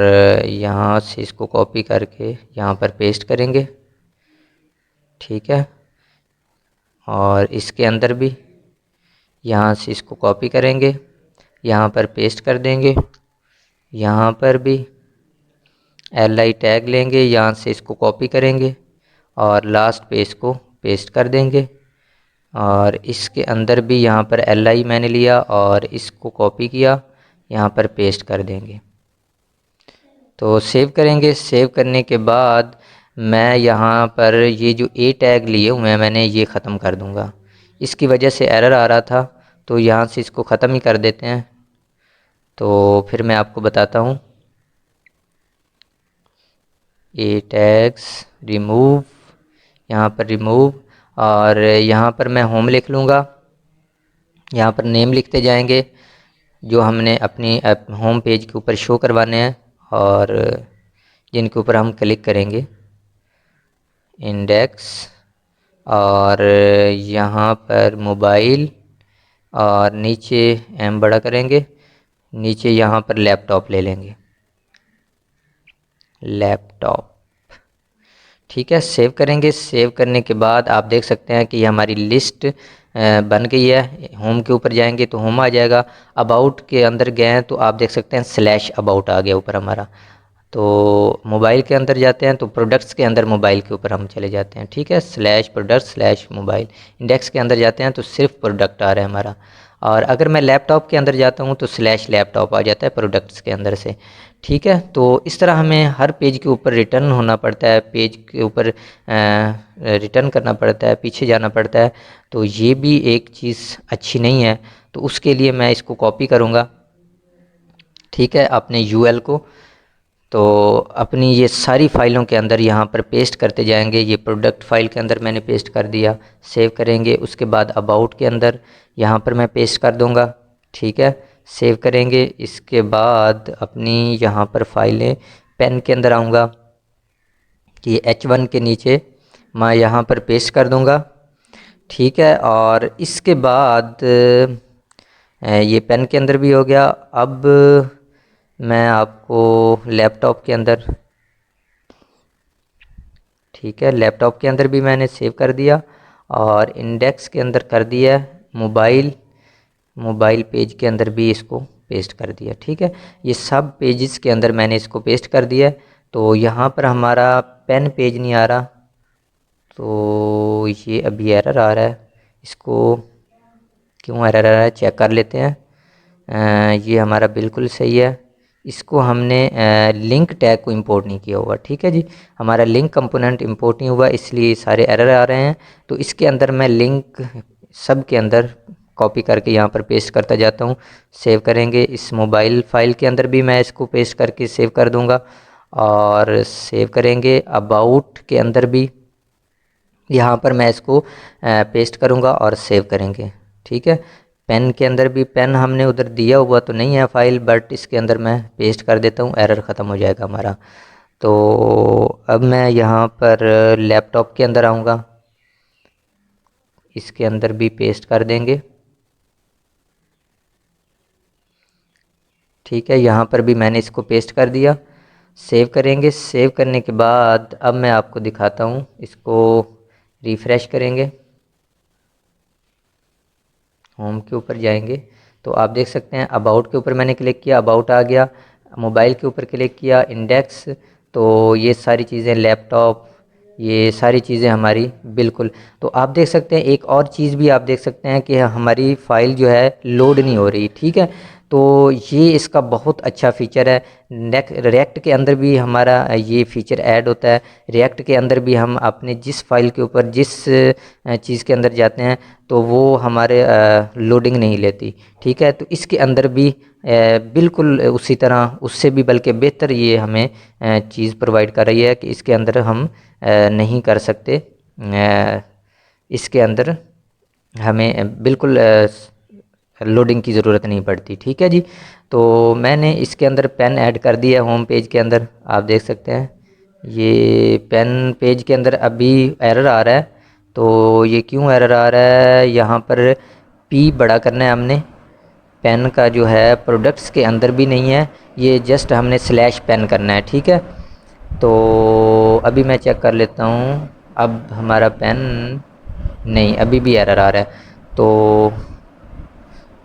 यहाँ से इसको कॉपी करके यहाँ पर पेस्ट करेंगे। ठीक है, और इसके अंदर भी यहाँ से इसको कॉपी करेंगे, यहाँ पर पेस्ट कर देंगे। यहाँ पर भी LI टैग लेंगे, यहाँ से इसको कॉपी करेंगे और लास्ट पे इसको पेस्ट कर देंगे। और इसके अंदर भी यहाँ पर LI मैंने लिया और इसको कॉपी किया, यहाँ पर पेस्ट कर देंगे। तो सेव करेंगे। सेव करने के बाद मैं यहाँ पर ये जो A टैग लिए हुए हैं मैंने ये ख़त्म कर दूँगा। इसकी वजह से एरर आ रहा था तो यहाँ से इसको ख़त्म ही कर देते हैं। तो फिर मैं आपको बताता हूँ। A टैग्स रिमूव, यहाँ पर रिमूव, और यहाँ पर मैं होम लिख लूँगा। यहाँ पर नेम लिखते जाएंगे जो हमने अपनी होम पेज के ऊपर शो करवाने हैं और जिनके ऊपर हम क्लिक करेंगे। इंडेक्स, और यहाँ पर मोबाइल, और नीचे M बड़ा करेंगे, नीचे यहाँ पर लैपटॉप ले लेंगे, लैपटॉप। ठीक है, सेव करेंगे। सेव करने के बाद आप देख सकते हैं कि ये हमारी लिस्ट बन गई है। होम के ऊपर जाएंगे तो होम आ जाएगा। अबाउट के अंदर गए हैं तो आप देख सकते हैं स्लैश अबाउट आ गया ऊपर हमारा। तो मोबाइल के अंदर जाते हैं तो प्रोडक्ट्स के अंदर मोबाइल के ऊपर हम चले जाते हैं। ठीक है, slash product slash mobile. Index के अंदर जाते हैं तो सिर्फ प्रोडक्ट आ रहा है हमारा। और अगर मैं लैपटॉप के अंदर जाता हूँ तो स्लैश लैपटॉप आ जाता है प्रोडक्ट्स के अंदर से। ठीक है, तो इस तरह हमें हर पेज के ऊपर रिटर्न होना पड़ता है, पेज के ऊपर रिटर्न करना पड़ता है, पीछे जाना पड़ता है। तो ये भी एक चीज़ अच्छी नहीं है। तो उसके लिए मैं इसको कॉपी करूँगा। ठीक है, अपने UL को तो अपनी ये सारी फ़ाइलों के अंदर यहाँ पर पेस्ट करते जाएंगे। ये प्रोडक्ट फ़ाइल के अंदर मैंने पेस्ट कर दिया। सेव करेंगे। उसके बाद अबाउट के अंदर यहाँ पर मैं पेस्ट कर दूँगा। ठीक है, सेव करेंगे। इसके बाद अपनी यहाँ पर फाइलें पेन के अंदर आऊँगा कि H1 के नीचे मैं यहाँ पर पेस्ट कर दूँगा। ठीक है, और इसके बाद ये पेन के अंदर भी हो गया। अब मैं आपको लैपटॉप के अंदर, ठीक है, लैपटॉप के अंदर भी मैंने सेव कर दिया और इंडेक्स के अंदर कर दिया। मोबाइल पेज के अंदर भी इसको पेस्ट कर दिया। ठीक है, ये सब पेजेस के अंदर मैंने इसको पेस्ट कर दिया। तो यहाँ पर हमारा पेन पेज नहीं आ रहा तो ये अभी एरर आ रहा है। इसको क्यों एरर आ रहा है चेक कर लेते हैं। ये हमारा बिल्कुल सही है। इसको हमने लिंक टैग को इंपोर्ट नहीं किया हुआ। ठीक है जी, हमारा लिंक कंपोनेंट इंपोर्ट नहीं हुआ इसलिए सारे एरर आ रहे हैं। तो इसके अंदर मैं लिंक सब के अंदर कॉपी करके यहाँ पर पेस्ट करता जाता हूँ। सेव करेंगे। इस मोबाइल फ़ाइल के अंदर भी मैं इसको पेस्ट करके सेव कर दूँगा और सेव करेंगे। अबाउट के अंदर भी यहाँ पर मैं इसको पेस्ट करूँगा और सेव करेंगे। ठीक है, पेन के अंदर भी, पेन हमने उधर दिया हुआ तो नहीं है फाइल, बट इसके अंदर मैं पेस्ट कर देता हूँ, एरर ख़त्म हो जाएगा हमारा। तो अब मैं यहाँ पर लैपटॉप के अंदर आऊँगा, इसके अंदर भी पेस्ट कर देंगे। ठीक है, यहाँ पर भी मैंने इसको पेस्ट कर दिया। सेव करेंगे। सेव करने के बाद अब मैं आपको दिखाता हूँ, इसको रिफ़्रेश करेंगे। होम के ऊपर जाएंगे तो आप देख सकते हैं अबाउट के ऊपर मैंने क्लिक किया, अबाउट आ गया। मोबाइल के ऊपर क्लिक किया, इंडेक्स, तो ये सारी चीज़ें, लैपटॉप, ये सारी चीज़ें हमारी बिल्कुल। तो आप देख सकते हैं एक और चीज़ भी आप देख सकते हैं कि हमारी फ़ाइल जो है लोड नहीं हो रही। ठीक है, तो ये इसका बहुत अच्छा फ़ीचर है। रिएक्ट के अंदर भी हमारा ये फ़ीचर ऐड होता है। रिएक्ट के अंदर भी हम अपने जिस फाइल के ऊपर जिस चीज़ के अंदर जाते हैं तो वो हमारे लोडिंग नहीं लेती, ठीक है। तो इसके अंदर भी बिल्कुल उसी तरह, उससे भी बल्कि बेहतर ये हमें चीज़ प्रोवाइड कर रही है कि इसके अंदर हम नहीं कर सकते। इसके अंदर हमें बिल्कुल लोडिंग की ज़रूरत नहीं पड़ती, ठीक है जी। तो मैंने इसके अंदर पेन ऐड कर दिया है होम पेज के अंदर, आप देख सकते हैं। ये पेन पेज के अंदर अभी एरर आ रहा है, तो ये क्यों एरर आ रहा है, यहाँ पर पी बड़ा करना है हमने। पेन का जो है प्रोडक्ट्स के अंदर भी नहीं है, ये जस्ट हमने स्लैश पेन करना है, ठीक है। तो अभी मैं चेक कर लेता हूँ, अब हमारा पेन नहीं, अभी भी एरर आ रहा है। तो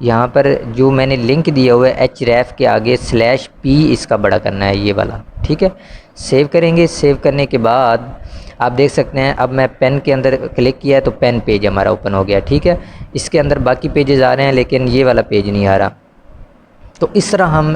यहाँ पर जो मैंने लिंक दिया हुआ है href के आगे /p इसका बड़ा करना है, ये वाला, ठीक है। सेव करेंगे। सेव करने के बाद आप देख सकते हैं अब मैं पेन के अंदर क्लिक किया है तो पेन पेज हमारा ओपन हो गया, ठीक है। इसके अंदर बाकी पेजेस आ रहे हैं लेकिन ये वाला पेज नहीं आ रहा। तो इस तरह हम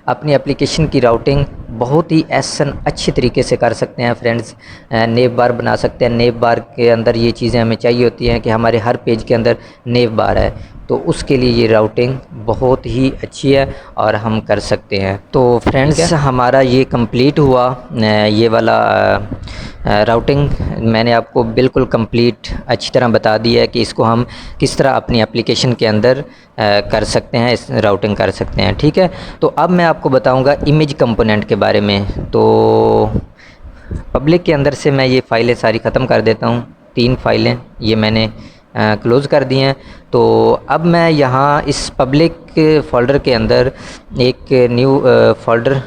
अपनी एप्लीकेशन की राउटिंग बहुत ही आसान अच्छी तरीके से कर सकते हैं फ्रेंड्स। नेव बार बना सकते हैं। नेव बार के अंदर ये चीज़ें हमें चाहिए होती हैं कि हमारे हर पेज के अंदर नेव बार है, तो उसके लिए ये राउटिंग बहुत ही अच्छी है और हम कर सकते हैं। तो फ्रेंड्स हमारा ये कंप्लीट हुआ, ये वाला राउटिंग मैंने आपको बिल्कुल कंप्लीट अच्छी तरह बता दिया है कि इसको हम किस तरह अपनी एप्लीकेशन के अंदर कर सकते हैं, इस राउटिंग कर सकते हैं, ठीक है। तो अब मैं आपको बताऊंगा इमेज कंपोनेंट के बारे में। तो पब्लिक के अंदर से मैं ये फ़ाइलें सारी ख़त्म कर देता हूँ। 3 फाइलें ये मैंने क्लोज़ कर दी हैं। तो अब मैं यहाँ इस पब्लिक फ़ोल्डर के अंदर एक न्यू फ़ोल्डर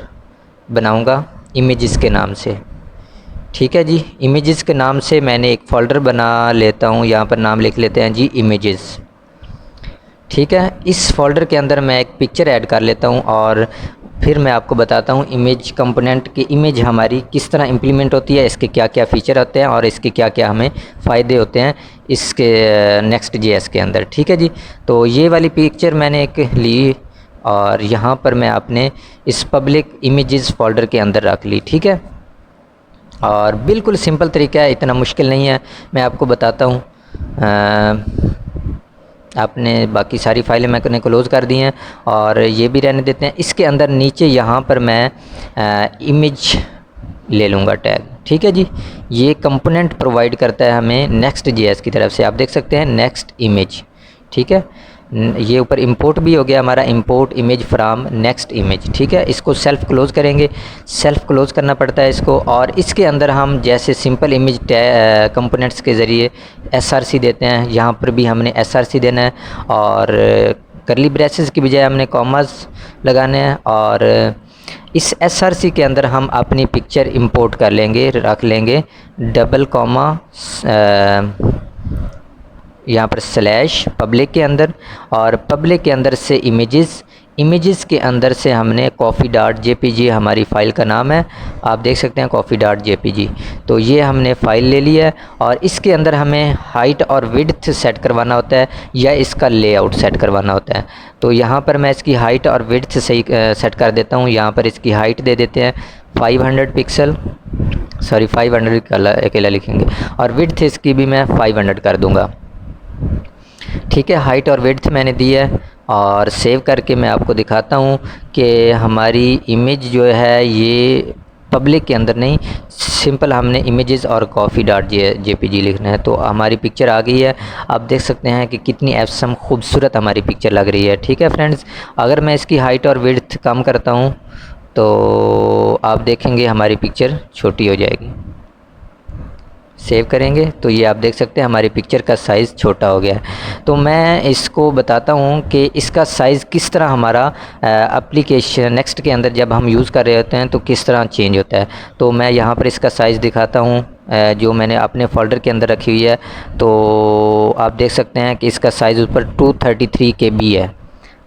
बनाऊँगा इमेजेस के नाम से, ठीक है जी। इमेजेस के नाम से मैंने एक फ़ोल्डर बना लेता हूँ, यहाँ पर नाम लिख लेते हैं जी इमेजेस, ठीक है। इस फ़ोल्डर के अंदर मैं एक पिक्चर ऐड कर लेता हूँ और फिर मैं आपको बताता हूँ इमेज कंपोनेंट की इमेज हमारी किस तरह इम्प्लीमेंट होती है, इसके क्या क्या फ़ीचर होते हैं और इसके क्या क्या हमें फ़ायदे होते हैं इसके Next.js के अंदर, ठीक है जी। तो ये वाली पिक्चर मैंने एक ली और यहाँ पर मैं अपने इस पब्लिक इमेजेस फ़ोल्डर के अंदर रख ली, ठीक है। और बिल्कुल सिंपल तरीका है, इतना मुश्किल नहीं है, मैं आपको बताता हूँ। आपने बाकी सारी फाइलें मैंने क्लोज़ कर दी हैं और ये भी रहने देते हैं। इसके अंदर नीचे यहाँ पर मैं इमेज ले लूँगा टैग, ठीक है जी। ये कंपोनेंट प्रोवाइड करता है हमें Next.js की तरफ से, आप देख सकते हैं नेक्स्ट इमेज, ठीक है। ये ऊपर इंपोर्ट भी हो गया हमारा, import image from next image, ठीक है। इसको सेल्फ क्लोज़ करेंगे, सेल्फ क्लोज़ करना पड़ता है इसको। और इसके अंदर हम जैसे सिंपल इमेज कंपोनेंट्स के ज़रिए src देते हैं, यहाँ पर भी हमने src देना है और करली ब्रेसेस की बजाय हमने कॉमास लगाने हैं। और इस src के अंदर हम अपनी पिक्चर इंपोर्ट कर लेंगे, रख लेंगे डबल कॉमा यहाँ पर स्लैश पब्लिक के अंदर, और पब्लिक के अंदर से इमेजेस के अंदर से हमने coffee.jpg हमारी फ़ाइल का नाम है, आप देख सकते हैं coffee.jpg। तो ये हमने फ़ाइल ले ली है और इसके अंदर हमें हाइट और विड्थ सेट करवाना होता है या इसका लेआउट सेट करवाना होता है। तो यहाँ पर मैं इसकी हाइट और विड्थ सही सेट कर देता हूँ। यहाँ पर इसकी हाइट दे देते हैं 500 पिक्सल, सॉरी 500 अकेला लिखेंगे, और विड्थ इसकी भी मैं 500 कर दूँगा, ठीक है। हाइट और विड्थ मैंने दी है और सेव करके मैं आपको दिखाता हूँ कि हमारी इमेज जो है ये पब्लिक के अंदर नहीं, सिंपल हमने इमेजेस और coffee.jpg लिखना है। तो हमारी पिक्चर आ गई है, आप देख सकते हैं कि कितनी एवसम खूबसूरत हमारी पिक्चर लग रही है, ठीक है फ्रेंड्स। अगर मैं इसकी हाइट और विड्थ कम करता हूँ तो आप देखेंगे हमारी पिक्चर छोटी हो जाएगी। सेव करेंगे तो ये आप देख सकते हैं हमारी पिक्चर का साइज़ छोटा हो गया है। तो मैं इसको बताता हूँ कि इसका साइज़ किस तरह हमारा एप्लीकेशन नेक्स्ट के अंदर जब हम यूज़ कर रहे होते हैं तो किस तरह चेंज होता है। तो मैं यहाँ पर इसका साइज़ दिखाता हूँ जो मैंने अपने फ़ोल्डर के अंदर रखी हुई है। तो आप देख सकते हैं कि इसका साइज़ ऊपर 233 KB है,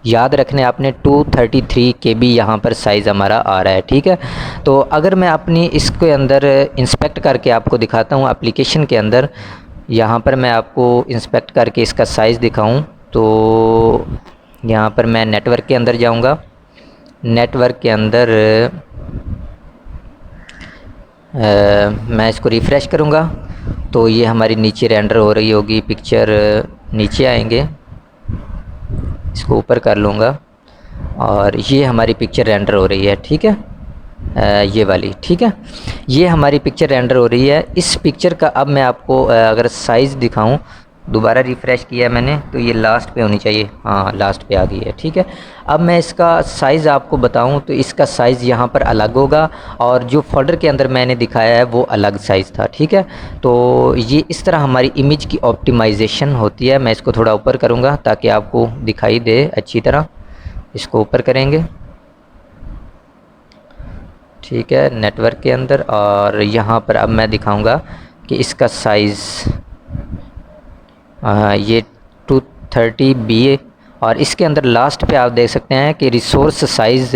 याद रखने आपने 233 KB यहाँ पर साइज़ हमारा आ रहा है, ठीक है। तो अगर मैं अपनी इसके अंदर इंस्पेक्ट करके आपको दिखाता हूँ एप्लीकेशन के अंदर, यहाँ पर मैं आपको इंस्पेक्ट करके इसका साइज़ दिखाऊँ तो यहाँ पर मैं नेटवर्क के अंदर जाऊँगा। नेटवर्क के अंदर मैं इसको रिफ़्रेश करूँगा तो ये हमारी नीचे रेंडर हो रही होगी पिक्चर। नीचे आएंगे, इसको ऊपर कर लूँगा और ये हमारी पिक्चर रेंडर हो रही है, ठीक है। ये वाली, ठीक है, ये हमारी पिक्चर रेंडर हो रही है। इस पिक्चर का अब मैं आपको अगर साइज़ दिखाऊं, दोबारा रिफ़्रेश किया है मैंने तो ये लास्ट पे होनी चाहिए, हाँ लास्ट पे आ गई है, ठीक है। अब मैं इसका साइज़ आपको बताऊं तो इसका साइज़ यहाँ पर अलग होगा और जो फोल्डर के अंदर मैंने दिखाया है वो अलग साइज़ था, ठीक है। तो ये इस तरह हमारी इमेज की ऑप्टिमाइजेशन होती है। मैं इसको थोड़ा ऊपर करूँगा ताकि आपको दिखाई दे अच्छी तरह। इसको ऊपर करेंगे, ठीक है, नेटवर्क के अंदर। और यहाँ पर अब मैं दिखाऊंगा कि इसका साइज़ ये 230B और इसके अंदर लास्ट पे आप देख सकते हैं कि रिसोर्स साइज़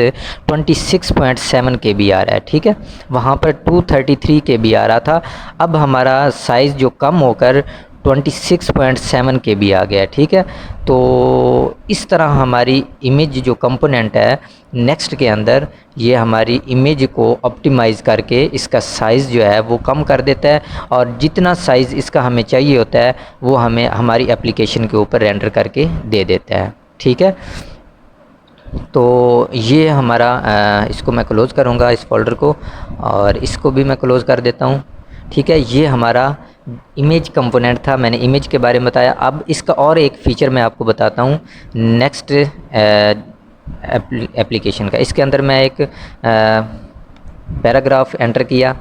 26.7 KB आ रहा है, ठीक है। वहाँ पर 233 KB आ रहा था, अब हमारा साइज़ जो कम होकर 26.7 KB आ गया, ठीक है। तो इस तरह हमारी इमेज जो कंपोनेंट है नेक्स्ट के अंदर, ये हमारी इमेज को ऑप्टिमाइज़ करके इसका साइज़ जो है वो कम कर देता है और जितना साइज़ इसका हमें चाहिए होता है वो हमें हमारी एप्लीकेशन के ऊपर रेंडर करके दे देता है, ठीक है। तो ये हमारा इसको मैं क्लोज़ करूँगा इस फोल्डर को और इसको भी मैं क्लोज़ कर देता हूँ, ठीक है। ये हमारा इमेज कंपोनेंट था, मैंने इमेज के बारे में बताया। अब इसका और एक फ़ीचर मैं आपको बताता हूँ नेक्स्ट एप्लीकेशन का। इसके अंदर मैं एक पैराग्राफ एंटर किया,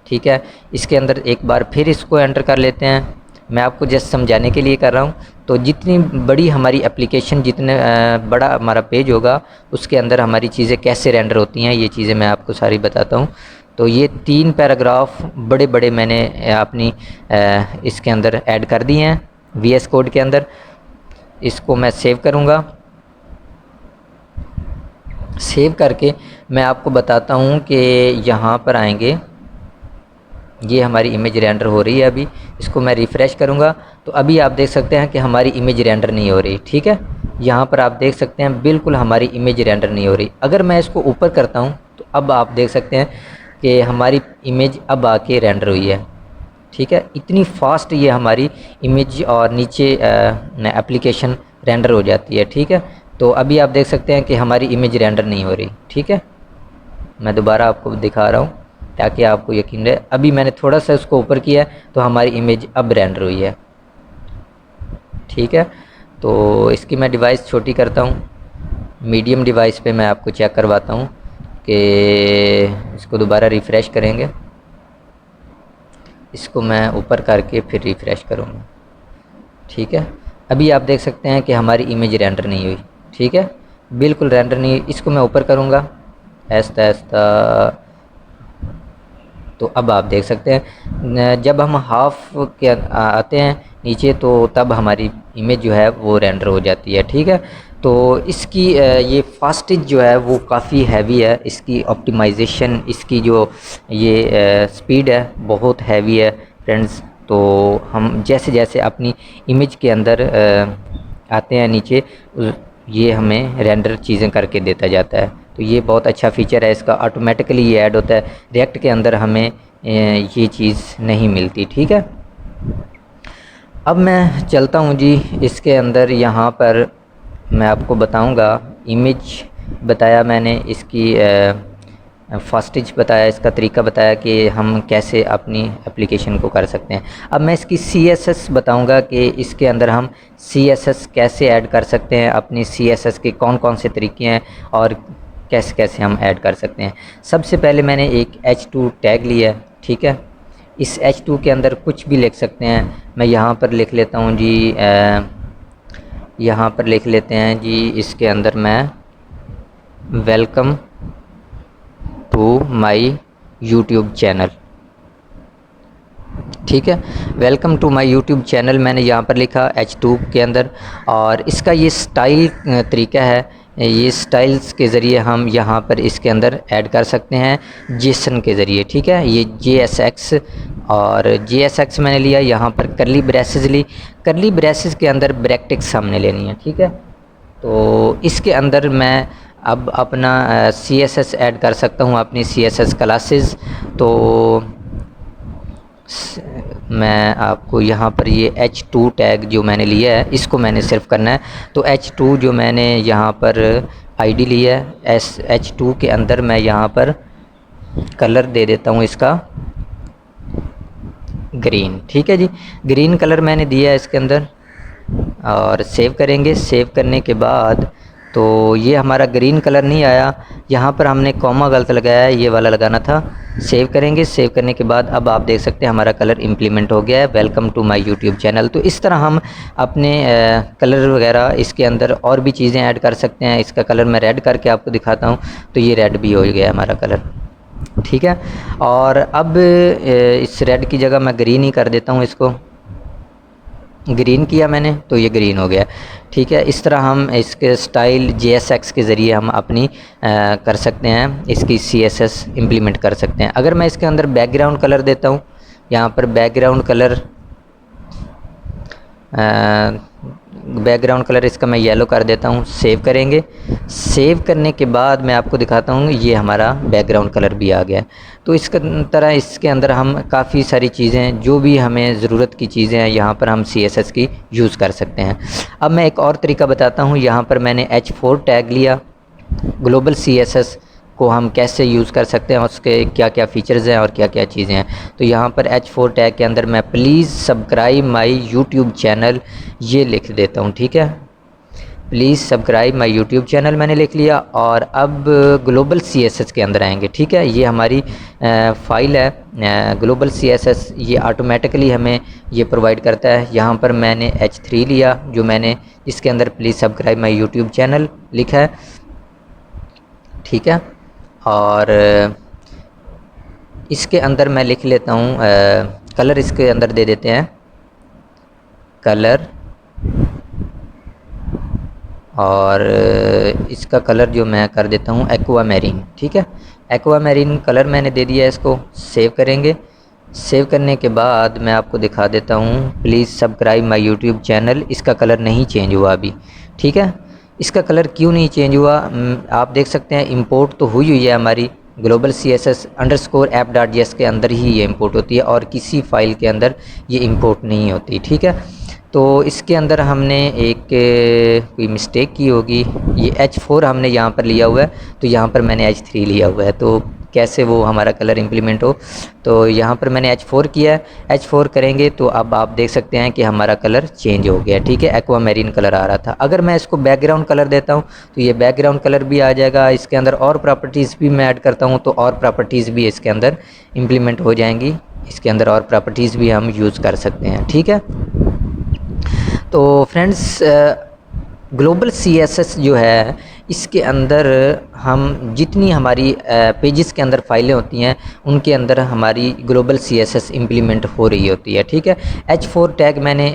ठीक है। इसके अंदर एक बार फिर इसको एंटर कर लेते हैं, मैं आपको जस्ट समझाने के लिए कर रहा हूँ। तो जितनी बड़ी हमारी एप्लीकेशन, जितने बड़ा हमारा पेज होगा उसके अंदर हमारी चीज़ें कैसे रेंडर होती हैं ये चीज़ें मैं आपको सारी बताता हूँ। तो ये 3 पैराग्राफ बड़े बड़े मैंने अपनी इसके अंदर ऐड कर दिए हैं VS कोड के अंदर। इसको मैं सेव करूँगा, सेव करके मैं आपको बताता हूँ कि यहाँ पर आएंगे, ये हमारी इमेज रेंडर हो रही है। अभी इसको मैं रिफ़्रेश करूँगा तो अभी आप देख सकते हैं कि हमारी इमेज रेंडर नहीं हो रही, ठीक है। यहाँ पर आप देख सकते हैं बिल्कुल हमारी इमेज रेंडर नहीं हो रही। अगर मैं इसको ऊपर करता हूँ तो अब आप देख सकते हैं कि हमारी इमेज अब आके रेंडर हुई है, ठीक है। इतनी फास्ट ये हमारी इमेज और नीचे एप्लीकेशन रेंडर हो जाती है, ठीक है। तो अभी आप देख सकते हैं कि हमारी इमेज रेंडर नहीं हो रही, ठीक है। मैं दोबारा आपको दिखा रहा हूँ ताकि आपको यकीन रहे। अभी मैंने थोड़ा सा उसको ऊपर किया है तो हमारी इमेज अब रेंडर हुई है, ठीक है। तो इसकी मैं डिवाइस छोटी करता हूँ, मीडियम डिवाइस पे मैं आपको चेक करवाता हूँ कि इसको दोबारा रिफ़्रेश करेंगे। इसको मैं ऊपर करके फिर रिफ़्रेश करूँगा, ठीक है। अभी आप देख सकते हैं कि हमारी इमेज रेंडर नहीं हुई, ठीक है, बिल्कुल रेंडर नहीं। इसको मैं ऊपर करूँगा ऐसा ऐसा, तो अब आप देख सकते हैं जब हम हाफ के आते हैं नीचे तो तब हमारी इमेज जो है वो रेंडर हो जाती है, ठीक है। तो इसकी ये फास्टेज जो है वो काफ़ी हैवी है, इसकी ऑप्टिमाइजेशन, इसकी जो ये स्पीड है बहुत हैवी है फ्रेंड्स। तो हम जैसे जैसे अपनी इमेज के अंदर आते हैं नीचे, ये हमें रेंडर चीज़ें करके देता जाता है। तो ये बहुत अच्छा फ़ीचर है इसका, ऑटोमेटिकली ये ऐड होता है। रिएक्ट के अंदर हमें ये चीज़ नहीं मिलती, ठीक है। अब मैं चलता हूँ जी इसके अंदर, यहाँ पर मैं आपको बताऊँगा इमेज बताया मैंने, इसकी फास्टेज बताया, इसका तरीका बताया कि हम कैसे अपनी एप्लीकेशन को कर सकते हैं। अब मैं इसकी CSS बताऊंगा कि इसके अंदर हम CSS कैसे ऐड कर सकते हैं, अपनी CSS के कौन कौन से तरीके हैं और कैसे कैसे हम ऐड कर सकते हैं। सबसे पहले मैंने एक H2 टैग लिया है, ठीक है। इस H2 के अंदर कुछ भी लिख सकते हैं। मैं यहाँ पर लिख लेता हूँ जी, यहाँ पर लिख लेते हैं जी, इसके अंदर मैं welcome to my YouTube channel, ठीक है। Welcome to my YouTube channel मैंने यहाँ पर लिखा H2 के अंदर। और इसका ये स्टाइल तरीका है, ये स्टाइल्स के ज़रिए हम यहाँ पर इसके अंदर ऐड कर सकते हैं जेसन के ज़रिए, ठीक है। ये JSX और JSX मैंने लिया, यहाँ पर करली ब्रेसेस ली, करली ब्रेसेस के अंदर ब्रैकेट्स हमने लेनी है, ठीक है। तो इसके अंदर मैं अब अपना CSS ऐड कर सकता हूँ, अपनी CSS क्लासेस। तो मैं आपको यहाँ पर ये H2 टैग जो मैंने लिया है इसको मैंने सिर्फ करना है। तो H2 जो मैंने यहाँ पर आईडी लिया है, H2 के अंदर मैं यहाँ पर कलर दे देता हूँ इसका ग्रीन। ठीक है जी, ग्रीन कलर मैंने दिया है इसके अंदर और सेव करेंगे। सेव करने के बाद तो ये हमारा ग्रीन कलर नहीं आया, यहाँ पर हमने कॉमा गलत लगाया है, ये वाला लगाना था। सेव करेंगे। सेव करने के बाद अब आप देख सकते हैं हमारा कलर इम्प्लीमेंट हो गया है। Welcome to my YouTube channel. तो इस तरह हम अपने कलर वगैरह इसके अंदर और भी चीज़ें ऐड कर सकते हैं। इसका कलर मैं रेड करके आपको दिखाता हूँ, तो ये रेड भी हो गया हमारा कलर। ठीक है, और अब इस रेड की जगह मैं ग्रीन ही कर देता हूँ, इसको ग्रीन किया मैंने तो ये ग्रीन हो गया। ठीक है, इस तरह हम इसके स्टाइल JSX के ज़रिए हम अपनी कर सकते हैं, इसकी CSS इम्प्लीमेंट कर सकते हैं। अगर मैं इसके अंदर बैकग्राउंड कलर देता हूँ, यहाँ पर बैकग्राउंड कलर इसका मैं येलो कर देता हूँ। सेव करेंगे। सेव करने के बाद मैं आपको दिखाता हूँ ये हमारा बैकग्राउंड कलर भी आ गया। तो इस तरह इसके अंदर हम काफ़ी सारी चीज़ें जो भी हमें ज़रूरत की चीज़ें हैं यहाँ पर हम CSS की यूज़ कर सकते हैं। अब मैं एक और तरीका बताता हूँ। यहाँ पर मैंने H4 टैग लिया, ग्लोबल CSS को हम कैसे यूज़ कर सकते हैं, उसके क्या क्या फ़ीचर्स हैं और क्या क्या चीज़ें हैं। तो यहाँ पर H4 टैग के अंदर मैं please subscribe my YouTube channel ये लिख देता हूँ। ठीक है, please subscribe my YouTube channel मैंने लिख लिया। और अब ग्लोबल CSS के अंदर आएंगे। ठीक है, ये हमारी फ़ाइल है ग्लोबल CSS, ये ऑटोमेटिकली हमें ये प्रोवाइड करता है। यहाँ पर मैंने H3 लिया, जो मैंने इसके अंदर please subscribe my YouTube channel लिखा है। ठीक है, और इसके अंदर मैं लिख लेता हूँ कलर, इसके अंदर दे देते हैं कलर, और इसका कलर जो मैं कर देता हूँ एक्वा मैरीन। ठीक है, एक्वा मैरीन कलर मैंने दे दिया है इसको। सेव करेंगे। सेव करने के बाद मैं आपको दिखा देता हूँ please subscribe my YouTube channel. इसका कलर नहीं चेंज हुआ अभी। ठीक है, इसका कलर क्यों नहीं चेंज हुआ, आप देख सकते हैं इंपोर्ट तो हुई है हमारी ग्लोबल CSS अंडरस्कोर app.js के अंदर ही ये इंपोर्ट होती है और किसी फ़ाइल के अंदर ये इंपोर्ट नहीं होती। ठीक है, तो इसके अंदर हमने एक कोई मिस्टेक की होगी, ये H4 हमने यहाँ पर लिया हुआ है, तो यहाँ पर मैंने H3 लिया हुआ है। तो कैसे वो हमारा कलर इम्प्लीमेंट हो, तो यहाँ पर मैंने H4 किया है। H4 करेंगे तो अब आप देख सकते हैं कि हमारा कलर चेंज हो गया। ठीक है, एक्वा मैरीन कलर आ रहा था। अगर मैं इसको बैकग्राउंड कलर देता हूँ तो ये बैकग्राउंड कलर भी आ जाएगा। इसके अंदर और प्रॉपर्टीज़ भी मैं ऐड करता हूँ तो और प्रॉपर्टीज़ भी इसके अंदर इम्प्लीमेंट हो जाएंगी। इसके अंदर और प्रॉपर्टीज़ भी हम यूज़ कर सकते हैं। ठीक है, तो फ्रेंड्स ग्लोबल CSS जो है इसके अंदर हम जितनी हमारी पेजेस के अंदर फाइलें होती हैं उनके अंदर हमारी ग्लोबल CSS इम्प्लीमेंट हो रही होती है। ठीक है, H4 टैग मैंने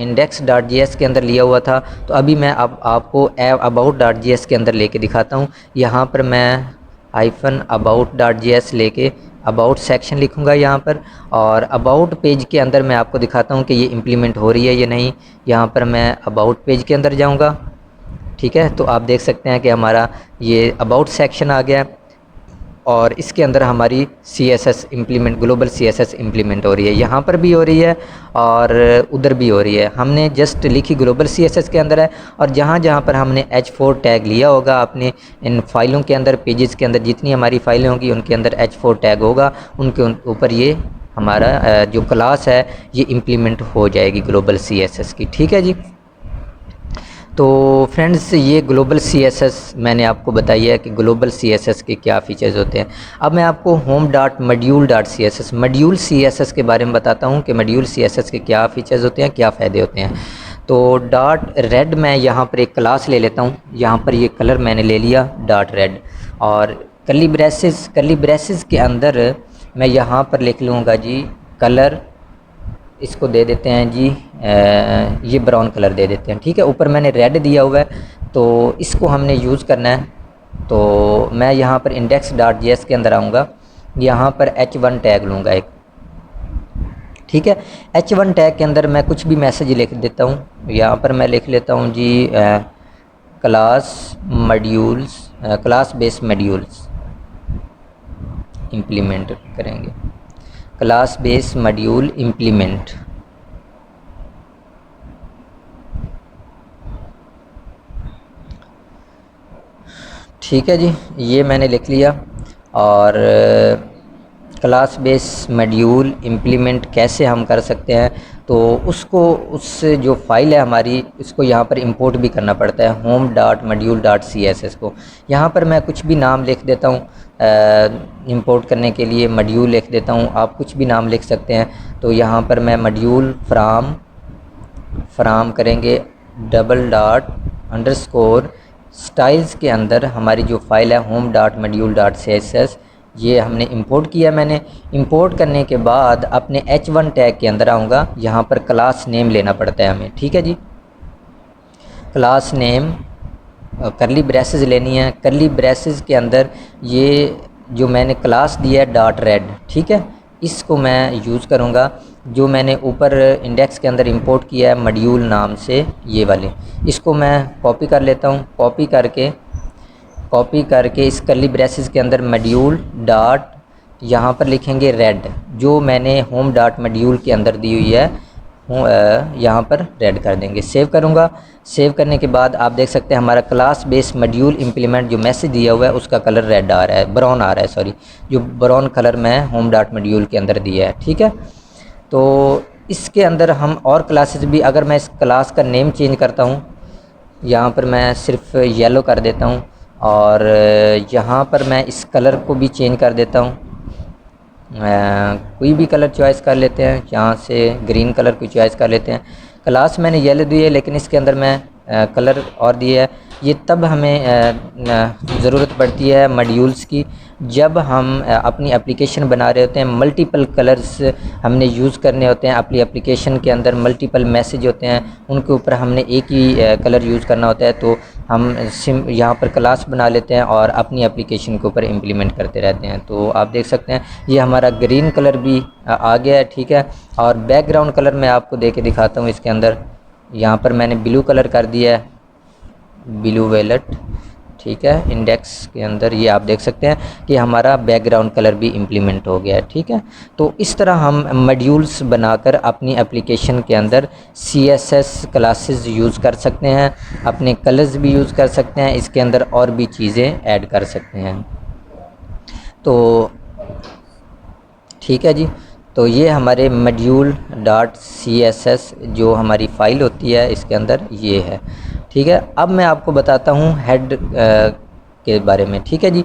index.js के अंदर लिया हुआ था, तो अभी मैं अब आपको about.js के अंदर लेके दिखाता हूँ। यहाँ पर मैं -about.js लेके अबाउट सेक्शन लिखूँगा यहाँ पर, और अबाउट पेज के अंदर मैं आपको दिखाता हूँ कि ये इम्प्लीमेंट हो रही है या नहीं। यहाँ पर मैं अबाउट पेज के अंदर जाऊँगा। ठीक है, तो आप देख सकते हैं कि हमारा ये अबाउट सेक्शन आ गया और इसके अंदर हमारी CSS implement, global CSS implement हो रही है। यहाँ पर भी हो रही है और उधर भी हो रही है। हमने जस्ट लिखी ग्लोबल CSS के अंदर है, और जहाँ जहाँ पर हमने H4 टैग लिया होगा अपने इन फाइलों के अंदर, पेजेस के अंदर जितनी हमारी फाइलें होंगी उनके अंदर H4 टैग होगा, उनके ऊपर ये हमारा जो क्लास है ये इम्प्लीमेंट हो जाएगी ग्लोबल CSS की। ठीक है जी, तो फ्रेंड्स ये ग्लोबल CSS मैंने आपको बताई है कि ग्लोबल CSS के क्या फ़ीचर्स होते हैं। अब मैं आपको home.module.css मॉड्यूल CSS के बारे में बताता हूँ कि मॉड्यूल CSS के क्या फ़ीचर्स होते हैं, क्या फ़ायदे होते हैं। तो डॉट रेड मैं यहाँ पर एक क्लास ले लेता हूँ। यहाँ पर ये कलर मैंने ले लिया डॉट रेड, और कर्ली ब्रेसेस के अंदर मैं यहाँ पर लिख लूँगा जी कलर, इसको दे देते हैं जी ये ब्राउन कलर दे देते हैं। ठीक है, ऊपर मैंने रेड दिया हुआ है तो इसको हमने यूज़ करना है। तो मैं यहाँ पर index.js के अंदर आऊँगा, यहाँ पर H1 टैग लूँगा एक। ठीक है, H1 टैग के अंदर मैं कुछ भी मैसेज लिख देता हूँ। यहाँ पर मैं लिख लेता हूँ जी क्लास बेस मॉड्यूल्स इम्प्लीमेंट करेंगे, क्लास बेस मॉड्यूल इम्प्लीमेंट। ठीक है जी, ये मैंने लिख लिया। और क्लास बेस मॉड्यूल इम्प्लीमेंट कैसे हम कर सकते हैं, तो उस जो फाइल है हमारी, इसको यहाँ पर इंपोर्ट भी करना पड़ता है, home.module.css को। यहाँ पर मैं कुछ भी नाम लिख देता हूँ, इंपोर्ट करने के लिए मॉड्यूल लिख देता हूँ, आप कुछ भी नाम लिख सकते हैं। तो यहाँ पर मैं मॉड्यूल फ्राम करेंगे __ स्टाइल्स के अंदर हमारी जो फाइल है home.module.css, ये हमने इंपोर्ट किया। मैंने इंपोर्ट करने के बाद अपने h1 टैग के अंदर आऊँगा, यहाँ पर क्लास नेम लेना पड़ता है हमें। ठीक है जी, क्लास नेम करली ब्रेसेस लेनी है। करली ब्रेसेस के अंदर ये जो मैंने क्लास दिया है .red, ठीक है, इसको मैं यूज़ करूँगा। जो मैंने ऊपर इंडेक्स के अंदर इंपोर्ट किया है मॉड्यूल नाम से, ये वाले, इसको मैं कॉपी कर लेता हूँ। कॉपी करके इस करली ब्रेसेस के अंदर मॉड्यूल डॉट, यहाँ पर लिखेंगे रेड, जो मैंने home.module के अंदर दी हुई है, यहाँ पर रेड कर देंगे। सेव करूँगा। सेव करने के बाद आप देख सकते हैं हमारा क्लास बेस मॉड्यूल इम्प्लीमेंट जो मैसेज दिया हुआ है उसका कलर रेड आ रहा है, ब्राउन आ रहा है, सॉरी, जो ब्राउन कलर मैं home.module के अंदर दिया है। ठीक है, तो इसके अंदर हम और क्लासेस भी, अगर मैं इस क्लास का नेम चेंज करता हूँ, यहाँ पर मैं सिर्फ येलो कर देता हूँ, और यहाँ पर मैं इस कलर को भी चेंज कर देता हूँ, कोई भी कलर चॉइस कर लेते हैं, यहाँ से ग्रीन कलर को चॉइस कर लेते हैं। क्लास मैंने येलो दी है, लेकिन इसके अंदर मैं कलर और दिया है। ये तब हमें ज़रूरत पड़ती है मॉड्यूल्स की, जब हम अपनी एप्लीकेशन बना रहे होते हैं, मल्टीपल कलर्स हमने यूज़ करने होते हैं अपनी एप्लीकेशन के अंदर, मल्टीपल मैसेज होते हैं, उनके ऊपर हमने एक ही कलर यूज़ करना होता है। तो हम यहाँ पर क्लास बना लेते हैं और अपनी एप्लीकेशन के ऊपर इम्प्लीमेंट करते रहते हैं। तो आप देख सकते हैं ये हमारा ग्रीन कलर भी आ गया है। ठीक है, और बैकग्राउंड कलर मैं आपको दे के दिखाता हूँ। इसके अंदर यहाँ पर मैंने ब्लू कलर कर दिया है, ब्लू वेलेट। ठीक है, इंडेक्स के अंदर ये आप देख सकते हैं कि हमारा बैकग्राउंड कलर भी इम्प्लीमेंट हो गया है। ठीक है, तो इस तरह हम मॉड्यूल्स बनाकर अपनी एप्लीकेशन के अंदर CSS क्लासेस यूज़ कर सकते हैं, अपने कलर्स भी यूज़ कर सकते हैं, इसके अंदर और भी चीज़ें ऐड कर सकते हैं। तो ठीक है जी, तो ये हमारे module.css जो हमारी फ़ाइल होती है इसके अंदर ये है। ठीक है, अब मैं आपको बताता हूँ हेड के बारे में। ठीक है जी,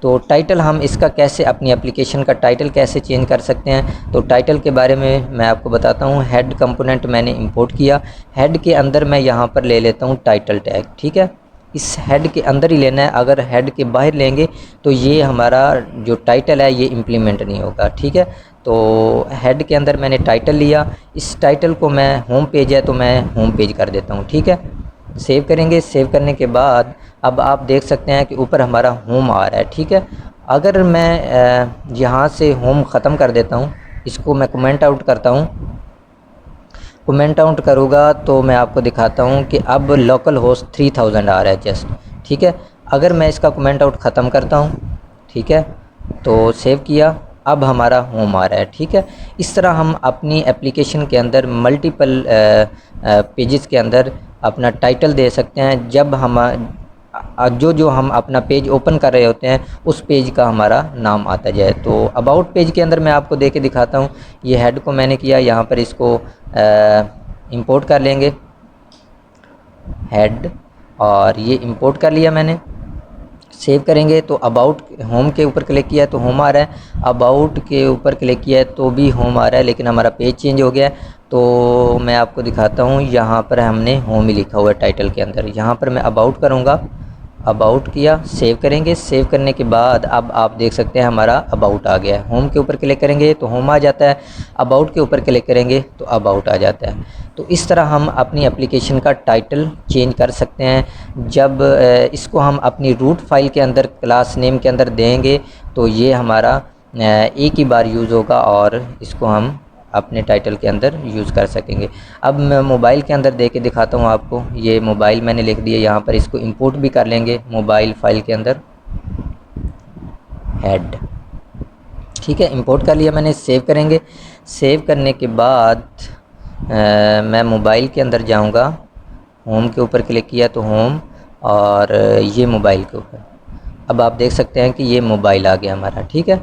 तो टाइटल हम इसका कैसे, अपनी एप्लीकेशन का टाइटल कैसे चेंज कर सकते हैं, तो टाइटल के बारे में मैं आपको बताता हूँ। हेड कंपोनेंट मैंने इंपोर्ट किया, हेड के अंदर मैं यहाँ पर ले लेता हूँ टाइटल टैग। ठीक है, इस हेड के अंदर ही लेना है, अगर हेड के बाहर लेंगे तो ये हमारा जो टाइटल है ये इम्प्लीमेंट नहीं होगा। ठीक है, तो हेड के अंदर मैंने टाइटल लिया, इस टाइटल को मैं होम पेज है तो मैं होम पेज कर देता हूँ। ठीक है, सेव करेंगे। सेव करने के बाद अब आप देख सकते हैं कि ऊपर हमारा होम आ रहा है। ठीक है, अगर मैं यहाँ से होम ख़त्म कर देता हूँ, इसको मैं कमेंट आउट करता हूँ, कमेंट आउट करूँगा तो मैं आपको दिखाता हूँ कि अब लोकल होस्ट 3000 आ रहा है जस्ट। ठीक है, अगर मैं इसका कमेंट आउट ख़त्म करता हूँ, ठीक है, तो सेव किया, अब हमारा होम आ रहा है। ठीक है, इस तरह हम अपनी एप्लीकेशन के अंदर मल्टीपल पेजेस के अंदर अपना टाइटल दे सकते हैं। जब हम जो हम अपना पेज ओपन कर रहे होते हैं उस पेज का हमारा नाम आता जाए। तो अबाउट पेज के अंदर मैं आपको दे के दिखाता हूँ। ये हेड को मैंने किया, यहाँ पर इसको इंपोर्ट कर लेंगे हेड, और ये इंपोर्ट कर लिया मैंने। सेव करेंगे तो अबाउट, होम के ऊपर क्लिक किया तो होम आ रहा है, अबाउट के ऊपर क्लिक किया है तो भी होम आ रहा है, लेकिन हमारा पेज चेंज हो गया है। तो मैं आपको दिखाता हूँ, यहाँ पर हमने होम ही लिखा हुआ है टाइटल के अंदर। यहाँ पर मैं अबाउट करूँगा, अबाउट किया, सेव करेंगे। सेव करने के बाद अब आप देख सकते हैं हमारा अबाउट आ गया है। होम के ऊपर क्लिक करेंगे तो होम आ जाता है, अबाउट के ऊपर क्लिक करेंगे तो अबाउट आ जाता है। तो इस तरह हम अपनी एप्लीकेशन का टाइटल चेंज कर सकते हैं। जब इसको हम अपनी रूट फाइल के अंदर क्लास नेम के अंदर देंगे तो ये हमारा एक ही बार यूज़ होगा और इसको हम अपने टाइटल के अंदर यूज़ कर सकेंगे। अब मैं मोबाइल के अंदर दे के दिखाता हूँ आपको। ये मोबाइल मैंने लिख दिया, यहाँ पर इसको इंपोर्ट भी कर लेंगे मोबाइल फाइल के अंदर, हेड, ठीक है, इंपोर्ट कर लिया मैंने। सेव करेंगे। सेव करने के बाद मैं मोबाइल के अंदर जाऊंगा, होम के ऊपर क्लिक किया तो होम, और ये मोबाइल के ऊपर। अब आप देख सकते हैं कि ये मोबाइल आ गया हमारा, ठीक है।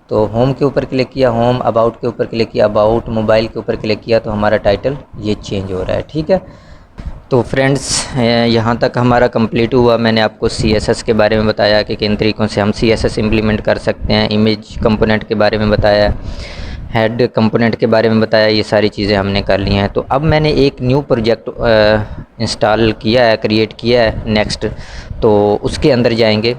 तो होम के ऊपर क्लिक किया, होम, अबाउट के ऊपर क्लिक किया, अबाउट, मोबाइल के ऊपर क्लिक किया, तो हमारा टाइटल ये चेंज हो रहा है, ठीक है। तो फ्रेंड्स यहाँ तक हमारा कंप्लीट हुआ। मैंने आपको CSS के बारे में बताया कि किन तरीक़ों से हम CSS इम्प्लीमेंट कर सकते हैं, इमेज कंपोनेंट के बारे में बताया, हेड कंपोनेंट के बारे में बताया, ये सारी चीज़ें हमने कर ली हैं। तो अब मैंने एक न्यू प्रोजेक्ट इंस्टॉल किया है, क्रिएट किया है नेक्स्ट। तो उसके अंदर जाएंगे,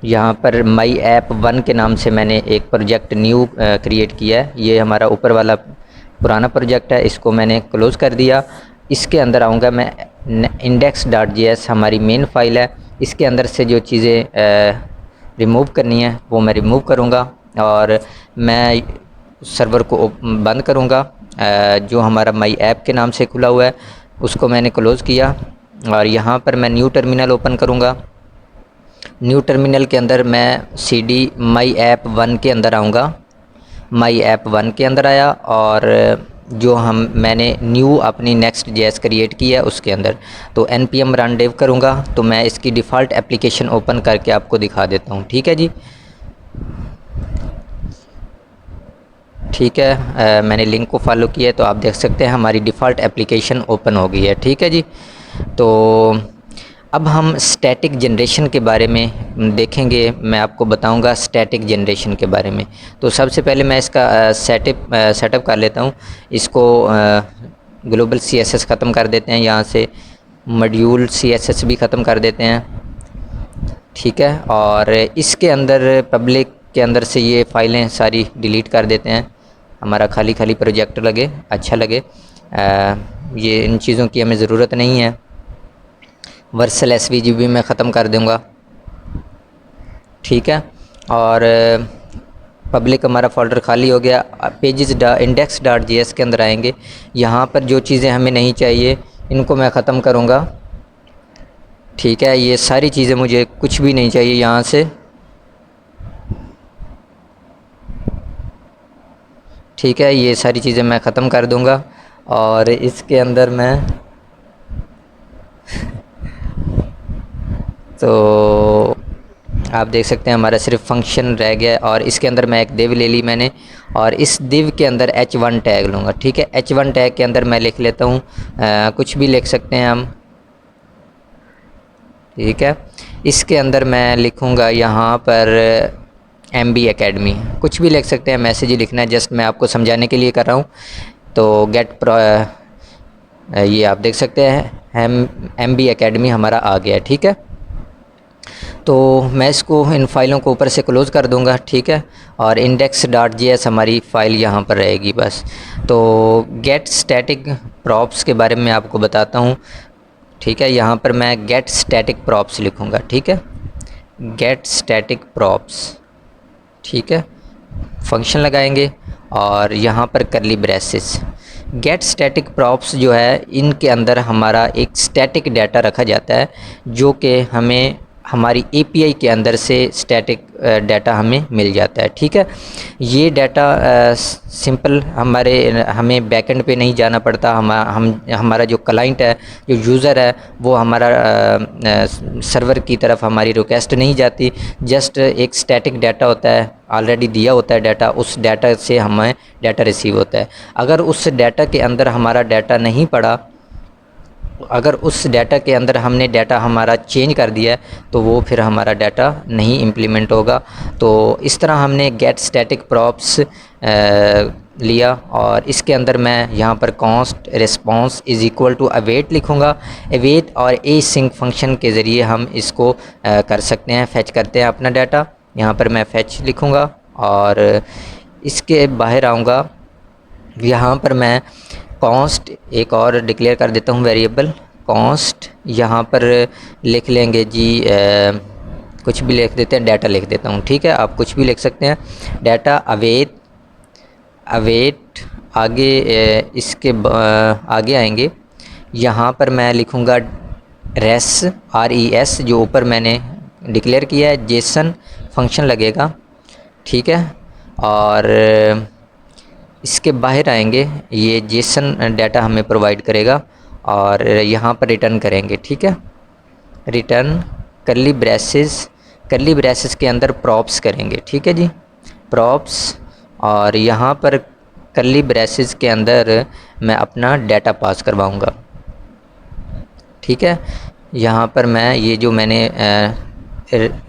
यहाँ पर माई ऐप 1 के नाम से मैंने एक प्रोजेक्ट न्यू क्रिएट किया है। ये हमारा ऊपर वाला पुराना प्रोजेक्ट है, इसको मैंने क्लोज़ कर दिया। इसके अंदर आऊँगा मैं, index.js हमारी मेन फाइल है, इसके अंदर से जो चीज़ें रिमूव करनी है वो मैं रिमूव करूँगा, और मैं सर्वर को बंद करूँगा। जो हमारा माई ऐप के नाम से खुला हुआ है उसको मैंने क्लोज़ किया, और यहाँ पर मैं न्यू टर्मिनल ओपन करूँगा। न्यू टर्मिनल के अंदर मैं cd माई ऐप 1 के अंदर आऊँगा। माई ऐप 1 के अंदर आया, और जो मैंने न्यू अपनी नेक्स्ट जेएस क्रिएट की है उसके अंदर, तो npm रन डेव करूँगा। तो मैं इसकी डिफ़ॉल्ट एप्लीकेशन ओपन करके आपको दिखा देता हूँ, ठीक है जी। ठीक है, मैंने लिंक को फॉलो किया है, तो आप देख सकते हैं हमारी डिफ़ॉल्ट एप्लीकेशन ओपन हो गई है, ठीक है जी। तो अब हम स्टैटिक जनरेशन के बारे में देखेंगे, मैं आपको बताऊंगा स्टैटिक जनरेशन के बारे में। तो सबसे पहले मैं इसका सेटअप कर लेता हूं। इसको ग्लोबल CSS ख़त्म कर देते हैं, यहाँ से मॉड्यूल CSS भी ख़त्म कर देते हैं, ठीक है। और इसके अंदर पब्लिक के अंदर से ये फ़ाइलें सारी डिलीट कर देते हैं, हमारा खाली खाली प्रोजेक्ट लगे, अच्छा लगे। ये इन चीज़ों की हमें ज़रूरत नहीं है। वर्सल SVG भी मैं ख़त्म कर दूँगा, ठीक है। और पब्लिक हमारा फ़ोल्डर खाली हो गया। पेजेस index.js के अंदर आएंगे, यहाँ पर जो चीज़ें हमें नहीं चाहिए इनको मैं ख़त्म करूँगा, ठीक है। ये सारी चीज़ें मुझे कुछ भी नहीं चाहिए यहाँ से, ठीक है। ये सारी चीज़ें मैं ख़त्म कर दूँगा, और इसके अंदर मैं तो आप देख सकते हैं हमारा सिर्फ फंक्शन रह गया है। और इसके अंदर मैं एक दिव ले ली मैंने, और इस दिव के अंदर h1 टैग लूँगा, ठीक है। h1 टैग के अंदर मैं लिख लेता हूँ, कुछ भी लिख सकते हैं हम, ठीक है। इसके अंदर मैं लिखूँगा यहाँ पर MB Academy, कुछ भी लिख सकते हैं, मैसेज ही लिखना है, जस्ट मैं आपको समझाने के लिए कर रहा हूँ। तो ये आप देख सकते हैं MB Academy हमारा आ गया, ठीक है। तो मैं इसको इन फाइलों को ऊपर से क्लोज़ कर दूंगा, ठीक है। और index.js हमारी फ़ाइल यहाँ पर रहेगी बस। तो गेट स्टैटिक प्रॉप्स के बारे में आपको बताता हूँ, ठीक है। यहाँ पर मैं गेट स्टैटिक प्रॉप्स लिखूँगा, ठीक है, गेट स्टैटिक प्रॉप्स, ठीक है। फंक्शन लगाएंगे और यहाँ पर करली ब्रेसेस। गेट स्टैटिक प्रॉप्स जो है, इनके अंदर हमारा एक स्टैटिक डाटा रखा जाता है, जो कि हमें हमारी API के अंदर से स्टैटिक डाटा हमें मिल जाता है, ठीक है। ये डाटा सिंपल हमें बैकएंड पे नहीं जाना पड़ता। हमारा जो क्लाइंट है, जो यूज़र है, वो हमारा सर्वर की तरफ हमारी रिक्वेस्ट नहीं जाती। जस्ट एक स्टैटिक डाटा होता है, ऑलरेडी दिया होता है डाटा, उस डाटा से हमें डाटा रिसीव होता है। अगर उस डाटा के अंदर हमारा डाटा नहीं पड़ा, अगर उस डाटा के अंदर हमने डाटा हमारा चेंज कर दिया है, तो वो फिर हमारा डाटा नहीं इम्प्लीमेंट होगा। तो इस तरह हमने गेट स्टैटिक प्रॉप्स लिया, और इसके अंदर मैं यहाँ पर const response is equal to await लिखूँगा। अवेट और async फंक्शन के ज़रिए हम इसको कर सकते हैं, फैच करते हैं अपना डाटा। यहाँ पर मैं फैच लिखूँगा, और इसके बाहर आऊँगा, यहाँ पर मैं कॉन्स्ट एक और डिक्लेयर कर देता हूँ, वेरिएबल कॉन्स्ट। यहाँ पर लिख लेंगे जी, कुछ भी लिख देते हैं, डाटा लिख देता हूँ, ठीक है। आप कुछ भी लिख सकते हैं, डाटा अवेट आगे इसके आगे आएंगे, यहाँ पर मैं लिखूँगा RES जो ऊपर मैंने डिक्लेयर किया है, जेसन फंक्शन लगेगा, ठीक है। और इसके बाहर आएंगे, ये जेसन डाटा हमें प्रोवाइड करेगा और यहाँ पर रिटर्न करेंगे, ठीक है। रिटर्न करली ब्रेसेस के अंदर प्रॉप्स करेंगे, ठीक है जी, प्रॉप्स। और यहाँ पर करली ब्रेसेस के अंदर मैं अपना डाटा पास करवाऊँगा, ठीक है। यहाँ पर मैं ये जो मैंने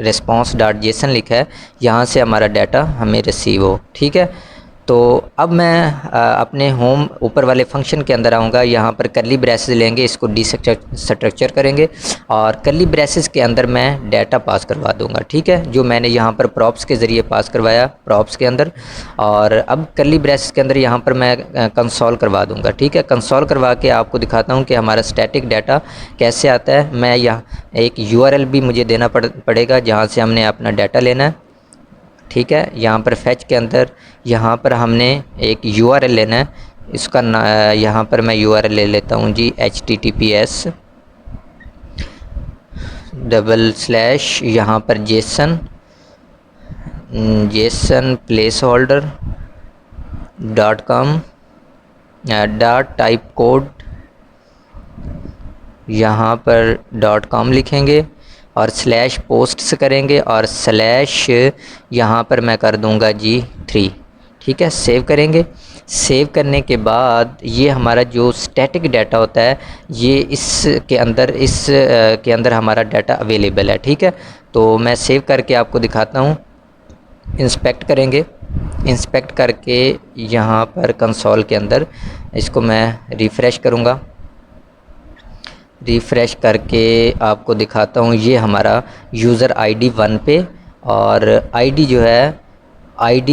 response.json लिखा है, यहाँ से हमारा डाटा हमें रिसीव हो, ठीक है। तो अब मैं अपने होम ऊपर वाले फंक्शन के अंदर आऊँगा, यहाँ पर करली ब्रेसेस लेंगे, इसको डिस्ट्रक्चर करेंगे और करली ब्रेसेस के अंदर मैं डाटा पास करवा दूँगा, ठीक है, जो मैंने यहाँ पर प्रॉप्स के ज़रिए पास करवाया प्रॉप्स के अंदर। और अब करली ब्रेसेस के अंदर यहाँ पर मैं कंसोल करवा दूँगा, ठीक है। कंसोल करवा के आपको दिखाता हूँ कि हमारा स्टैटिक डाटा कैसे आता है। मैं यहाँ एक URL भी मुझे देना पड़ेगा जहाँ से हमने अपना डाटा लेना है, ठीक है। यहाँ पर फैच के अंदर यहाँ पर हमने एक URL लेना है, इसका यहाँ पर मैं URL ले लेता हूँ जी, https / यहाँ पर जेसन placeholder.com टाइप कोड यहाँ पर .com लिखेंगे और /posts करेंगे और / यहाँ पर मैं कर दूँगा जी 3, ठीक है। सेव करेंगे। सेव करने के बाद ये हमारा जो स्टैटिक डाटा होता है, ये इसके अंदर हमारा डाटा अवेलेबल है, ठीक है। तो मैं सेव करके आपको दिखाता हूँ। इंस्पेक्ट करेंगे, इंस्पेक्ट करके यहाँ पर कंसोल के अंदर इसको मैं रिफ़्रेश करूँगा। रिफ़्रेश करके आपको दिखाता हूँ, ये हमारा यूज़र ID 1 पे और ID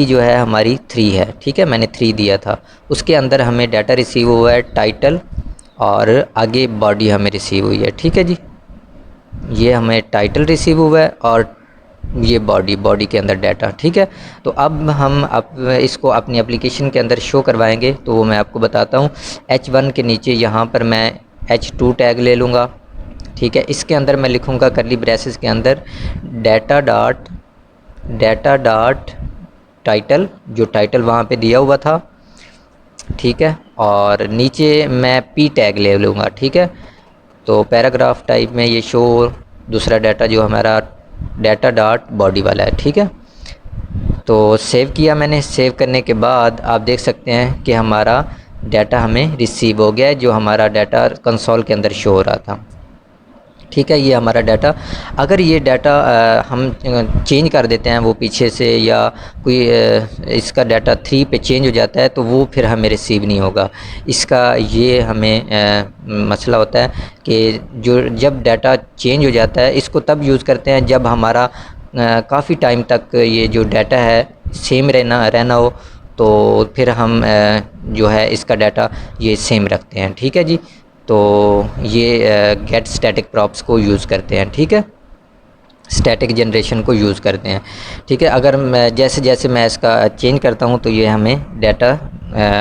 जो है हमारी 3 है, ठीक है, मैंने 3 दिया था। उसके अंदर हमें डाटा रिसीव हुआ है टाइटल और आगे बॉडी हमें रिसीव हुई है, ठीक है जी। ये हमें टाइटल रिसीव हुआ है और ये बॉडी के अंदर डाटा, ठीक है। तो अब हम इसको अपनी एप्लीकेशन के अंदर शो करवाएंगे, तो वो मैं आपको बताता हूँ। H1 के नीचे यहाँ पर मैं H2 टैग ले लूँगा, ठीक है। इसके अंदर मैं लिखूँगा करली ब्रेसेस के अंदर डाटा डॉट टाइटल, जो टाइटल वहाँ पे दिया हुआ था, ठीक है। और नीचे मैं P टैग ले लूँगा, ठीक है। तो पैराग्राफ टाइप में ये शो दूसरा डाटा जो हमारा डाटा डॉट बॉडी वाला है, ठीक है। तो सेव किया मैंने। सेव करने के बाद आप देख सकते हैं कि हमारा डाटा हमें रिसीव हो गया है, जो हमारा डाटा कंसोल के अंदर शो हो रहा था, ठीक है। ये हमारा डाटा, अगर ये डाटा हम चेंज कर देते हैं वो पीछे से, या कोई इसका डाटा 3 पे चेंज हो जाता है, तो वो फिर हमें रिसीव नहीं होगा। इसका ये हमें मसला होता है कि जब डाटा चेंज हो जाता है, इसको तब यूज़ करते हैं जब हमारा काफ़ी टाइम तक ये जो डाटा है सेम रहना हो, तो फिर हम जो है इसका डाटा ये सेम रखते हैं, ठीक है जी। तो ये गेट स्टैटिक प्रॉप्स को यूज़ करते हैं, ठीक है, स्टैटिक जनरेशन को यूज़ करते हैं, ठीक है। अगर मैं जैसे मैं इसका चेंज करता हूँ तो ये हमें डाटा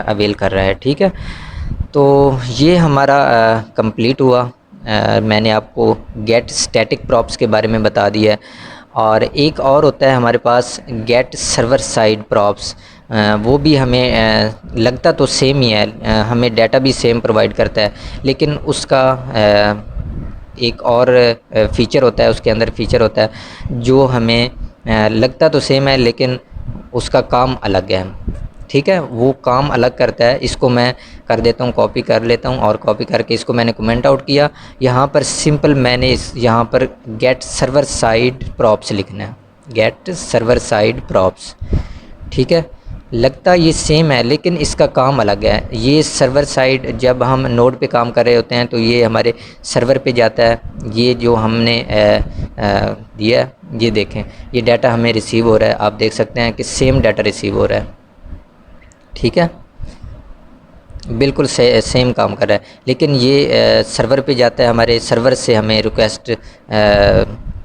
अवेल कर रहा है, ठीक है। तो ये हमारा कंप्लीट हुआ। मैंने आपको गेट स्टैटिक प्रॉप्स के बारे में बता दिया है। और एक और होता है हमारे पास गेट सर्वर साइड प्रॉप्स, वो भी हमें लगता तो सेम ही है, हमें डाटा भी सेम प्रोवाइड करता है, लेकिन उसका एक और फीचर होता है, उसके अंदर फीचर होता है जो हमें लगता तो सेम है लेकिन उसका काम अलग है, ठीक है। वो काम अलग करता है। इसको मैं कर देता हूँ, कॉपी कर लेता हूँ और कॉपी करके इसको मैंने कमेंट आउट किया। यहाँ पर सिंपल मैंने यहाँ पर गेट सर्वर साइड प्रॉप्स लिखना है, गेट सर्वर साइड प्रॉप्स, ठीक है। लगता ये सेम है लेकिन इसका काम अलग है। ये सर्वर साइड जब हम नोड पे काम कर रहे होते हैं तो ये हमारे सर्वर पे जाता है। ये जो हमने दिया, ये देखें, ये डाटा हमें रिसीव हो रहा है। आप देख सकते हैं कि सेम डाटा रिसीव हो रहा है, ठीक है, बिल्कुल सेम काम कर रहा है। लेकिन ये सर्वर पे जाता है, हमारे सर्वर से हमें रिक्वेस्ट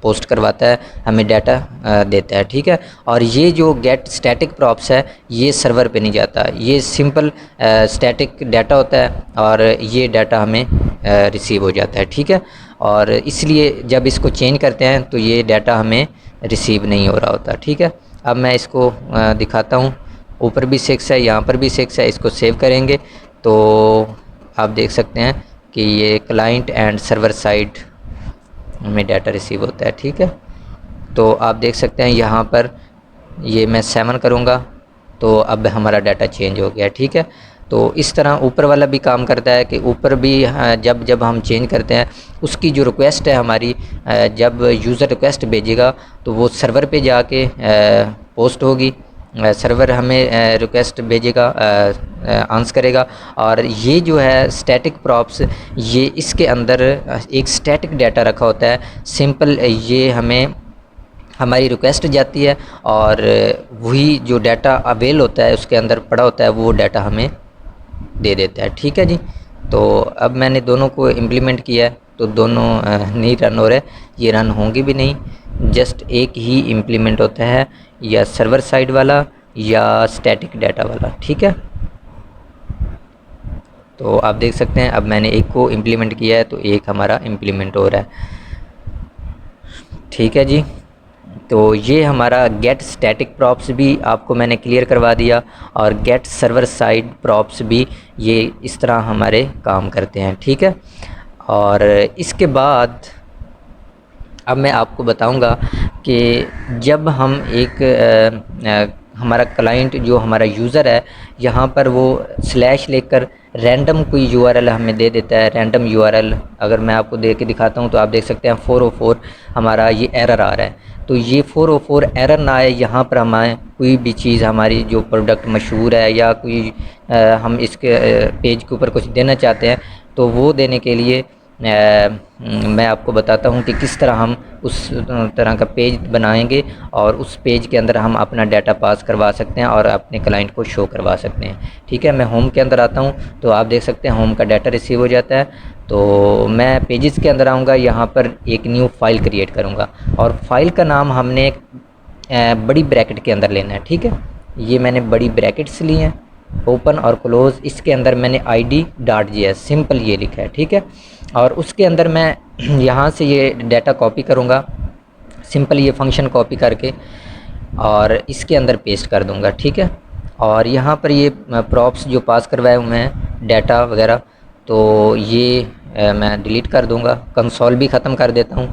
पोस्ट करवाता है, हमें डाटा देता है। ठीक है, और ये जो गेट स्टैटिक प्रॉप्स है ये सर्वर पे नहीं जाता, ये सिंपल स्टैटिक डाटा होता है और ये डाटा हमें रिसीव हो जाता है। ठीक है, और इसलिए जब इसको चेंज करते हैं तो ये डाटा हमें रिसीव नहीं हो रहा होता। ठीक है, अब मैं इसको दिखाता हूँ। ऊपर भी 6 है, यहाँ पर भी 6 है। इसको सेव करेंगे तो आप देख सकते हैं कि ये क्लाइंट एंड सर्वर साइड में डाटा रिसीव होता है। ठीक है, तो आप देख सकते हैं यहाँ पर ये मैं 7 करूँगा तो अब हमारा डाटा चेंज हो गया। ठीक है, तो इस तरह ऊपर वाला भी काम करता है कि ऊपर भी जब जब हम चेंज करते हैं उसकी जो रिक्वेस्ट है हमारी, जब यूज़र रिक्वेस्ट भेजेगा तो वो सर्वर पे जाके पोस्ट होगी, सर्वर हमें रिक्वेस्ट भेजेगा, आंसर करेगा। और ये जो है स्टैटिक प्रॉप्स, ये इसके अंदर एक स्टैटिक डाटा रखा होता है सिंपल, ये हमें हमारी रिक्वेस्ट जाती है और वही जो डाटा अवेल होता है उसके अंदर पड़ा होता है वो डाटा हमें दे देता है। ठीक है जी, तो अब मैंने दोनों को इम्प्लीमेंट किया है तो दोनों नहीं रन हो रहे, ये रन होंगे भी नहीं, जस्ट एक ही इम्प्लीमेंट होता है, या सर्वर साइड वाला या स्टैटिक डाटा वाला। ठीक है, तो आप देख सकते हैं अब मैंने एक को इम्प्लीमेंट किया है तो एक हमारा इम्प्लीमेंट हो रहा है। ठीक है जी, तो ये हमारा गेट स्टैटिक प्रॉप्स भी आपको मैंने क्लियर करवा दिया और गेट सर्वर साइड प्रॉप्स भी ये इस तरह हमारे काम करते हैं। ठीक है, और इसके बाद अब मैं आपको बताऊंगा कि जब हम हमारा क्लाइंट जो हमारा यूज़र है यहाँ पर वो स्लैश लेकर रैंडम कोई यूआरएल हमें दे देता है, रैंडम यूआरएल अगर मैं आपको दे के दिखाता हूँ तो आप देख सकते हैं 404 हमारा ये एरर आ रहा है। तो ये 404 एरर ना आए, यहाँ पर हमें कोई भी चीज़ हमारी जो प्रोडक्ट मशहूर है या कोई हम इसके पेज के ऊपर कुछ देना चाहते हैं तो वो देने के लिए मैं आपको बताता हूँ कि किस तरह हम उस तरह का पेज बनाएंगे और उस पेज के अंदर हम अपना डाटा पास करवा सकते हैं और अपने क्लाइंट को शो करवा सकते हैं। ठीक है, मैं होम के अंदर आता हूँ तो आप देख सकते हैं होम का डाटा रिसीव हो जाता है। तो मैं पेजेस के अंदर आऊँगा, यहाँ पर एक न्यू फाइल क्रिएट करूँगा और फाइल का नाम हमने एक बड़ी ब्रैकेट के अंदर लेना है। ठीक है, ये मैंने बड़ी ब्रैकेट्स ली हैं, ओपन और क्लोज़, इसके अंदर मैंने id.js सिंपल ये लिखा है। ठीक है, और उसके अंदर मैं यहाँ से ये डाटा कॉपी करूँगा, सिंपल ये फंक्शन कॉपी करके और इसके अंदर पेस्ट कर दूँगा। ठीक है, और यहाँ पर ये प्रॉप्स जो पास करवाए हुए हैं डाटा वगैरह तो ये मैं डिलीट कर दूँगा, कंसोल भी ख़त्म कर देता हूँ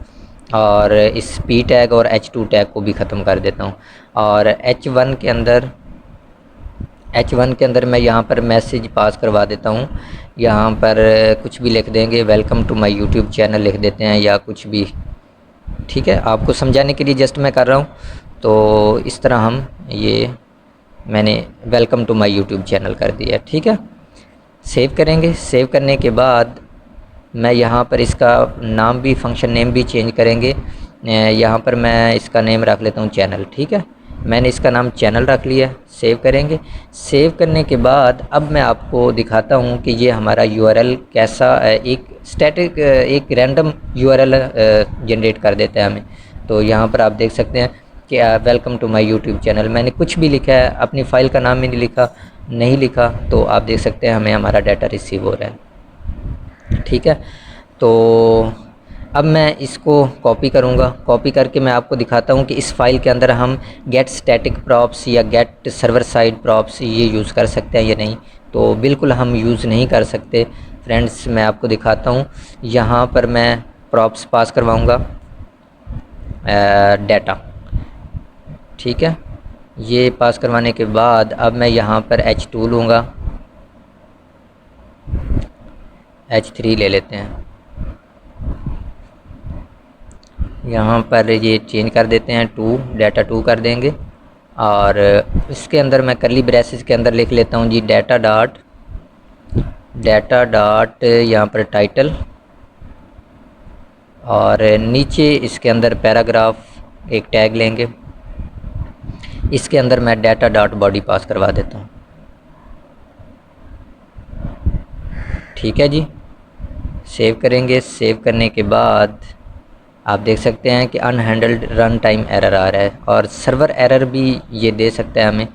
और इस p टैग और h2 टैग को भी ख़त्म कर देता हूँ। और h1 के अंदर मैं यहाँ पर मैसेज पास करवा देता हूँ, यहाँ पर कुछ भी लिख देंगे, welcome to my YouTube channel लिख देते हैं या कुछ भी। ठीक है, आपको समझाने के लिए जस्ट मैं कर रहा हूँ। तो इस तरह हम ये मैंने welcome to my YouTube channel कर दिया। ठीक है, सेव करेंगे, सेव करने के बाद मैं यहाँ पर इसका नाम भी, फंक्शन नेम भी चेंज करेंगे। यहाँ पर मैं इसका नेम रख लेता हूँ चैनल। ठीक है, मैंने इसका नाम चैनल रख लिया, सेव करेंगे। सेव करने के बाद अब मैं आपको दिखाता हूँ कि ये हमारा यूआरएल कैसा एक स्टैटिक एक रैंडम यूआरएल जनरेट कर देता है हमें। तो यहाँ पर आप देख सकते हैं कि welcome to my YouTube channel, मैंने कुछ भी लिखा है, अपनी फ़ाइल का नाम भी नहीं लिखा तो आप देख सकते हैं हमें हमारा डाटा रिसीव हो रहा है। ठीक है, तो अब मैं इसको कॉपी करूँगा, कॉपी करके मैं आपको दिखाता हूँ कि इस फाइल के अंदर हम गेट स्टैटिक प्रॉप्स या गेट सर्वर साइड प्रॉप्स ये यूज़ कर सकते हैं या नहीं। तो बिल्कुल हम यूज़ नहीं कर सकते फ्रेंड्स, मैं आपको दिखाता हूँ। यहाँ पर मैं प्रॉप्स पास करवाऊँगा डाटा। ठीक है, ये पास करवाने के बाद अब मैं यहाँ पर h2 लूँगा, h3 ले लेते हैं, यहाँ पर ये चेंज कर देते हैं डाटा 2 कर देंगे और इसके अंदर मैं करली ब्रेसेस के अंदर लिख लेता हूँ जी डाटा डॉट यहाँ पर टाइटल और नीचे इसके अंदर पैराग्राफ एक टैग लेंगे, इसके अंदर मैं डाटा डॉट बॉडी पास करवा देता हूँ। ठीक है जी, सेव करेंगे, सेव करने के बाद आप देख सकते हैं कि अनहैंडल्ड रन टाइम एरर आ रहा है, और सर्वर एरर भी ये दे सकता है हमें।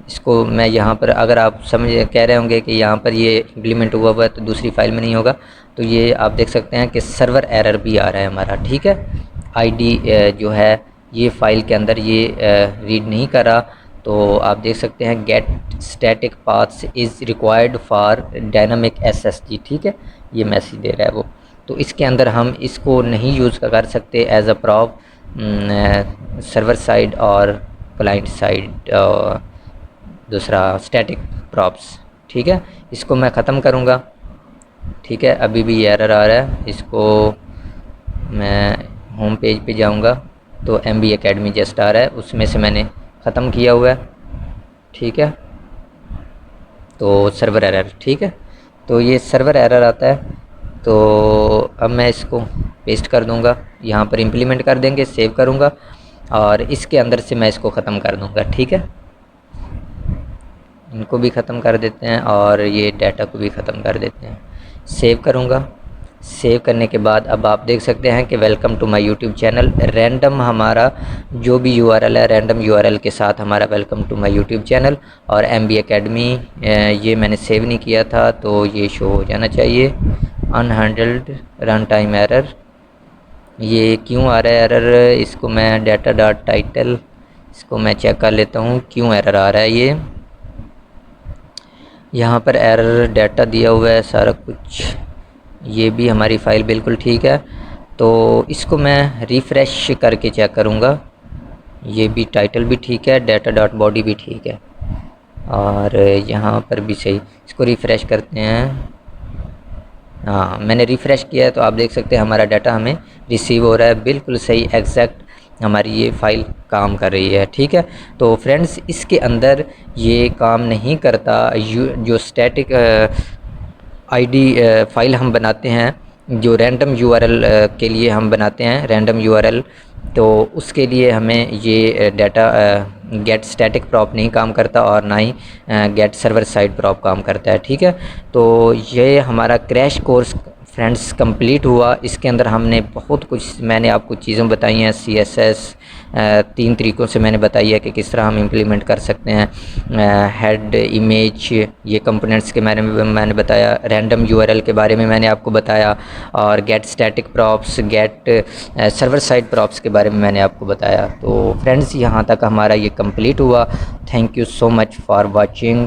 इसको मैं यहाँ पर, अगर आप समझ कह रहे होंगे कि यहाँ पर ये इम्प्लीमेंट हुआ हुआ है तो दूसरी फाइल में नहीं होगा, तो ये आप देख सकते हैं कि सर्वर एरर भी आ रहा है हमारा, ठीक है। आईडी जो है ये फ़ाइल के अंदर ये रीड नहीं कर रहा, तो आप देख सकते हैं get static paths is required for dynamic SSD, ठीक है, ये मैसेज दे रहा है वो। तो इसके अंदर हम इसको नहीं यूज़ कर सकते as a prop server side और क्लाइंट साइड, दूसरा स्टैटिक प्रॉप्स, ठीक है। इसको मैं ख़त्म करूँगा, ठीक है। अभी भी एरर आ रहा है, इसको मैं होम पेज पे जाऊँगा तो MB Academy जस्ट आ रहा है, उसमें से मैंने ख़त्म किया हुआ है, ठीक है। तो सर्वर एरर, ठीक है, तो ये सर्वर एरर आता है। तो अब मैं इसको पेस्ट कर दूंगा, यहाँ पर इम्प्लीमेंट कर देंगे, सेव करूँगा और इसके अंदर से मैं इसको ख़त्म कर दूंगा, ठीक है। इनको भी ख़त्म कर देते हैं और ये डाटा को भी ख़त्म कर देते हैं। सेव करूँगा, सेव करने के बाद अब आप देख सकते हैं कि welcome to my YouTube channel. Random हमारा जो भी URL है, रैंडम URL के साथ हमारा welcome to my YouTube channel और MB Academy, ये मैंने सेव नहीं किया था तो ये शो हो जाना चाहिए। अनहैंडल्ड रन टाइम एरर, ये क्यों आ रहा है एरर, इसको मैं डाटा डॉट टाइटल, इसको मैं चेक कर लेता हूँ क्यों एरर आ रहा है। ये यहाँ पर एरर डाटा दिया हुआ है सारा कुछ, ये भी हमारी फ़ाइल बिल्कुल ठीक है, तो इसको मैं रिफ़्रेश करके चेक करूँगा। ये भी टाइटल भी ठीक है, डाटा डॉट बॉडी भी ठीक है और यहाँ पर भी सही। इसको रिफ़्रेश करते हैं, हाँ मैंने रिफ़्रेश किया है तो आप देख सकते हैं हमारा डाटा हमें रिसीव हो रहा है, बिल्कुल सही एग्जैक्ट हमारी ये फ़ाइल काम कर रही है, ठीक है। तो फ्रेंड्स इसके अंदर ये काम नहीं करता, जो स्टैटिक आईडी फ़ाइल हम बनाते हैं, जो रैंडम URL के लिए हम बनाते हैं रैंडम URL, तो उसके लिए हमें ये डाटा गेट स्टैटिक प्रॉप नहीं काम करता और ना ही गेट सर्वर साइड प्रॉप काम करता है, ठीक है। तो ये हमारा क्रैश कोर्स फ्रेंड्स कंप्लीट हुआ। इसके अंदर हमने बहुत कुछ, मैंने आपको चीज़ें बताई हैं, CSS 3 तरीक़ों से मैंने बताई है कि किस तरह हम इम्प्लीमेंट कर सकते हैं। हेड इमेज, ये कंपोनेंट्स के बारे में मैंने बताया, रैंडम URL के बारे में मैंने आपको बताया और get static props, get server side props के बारे में मैंने आपको बताया। तो फ्रेंड्स यहाँ तक हमारा ये कंप्लीट हुआ। Thank you so much for watching.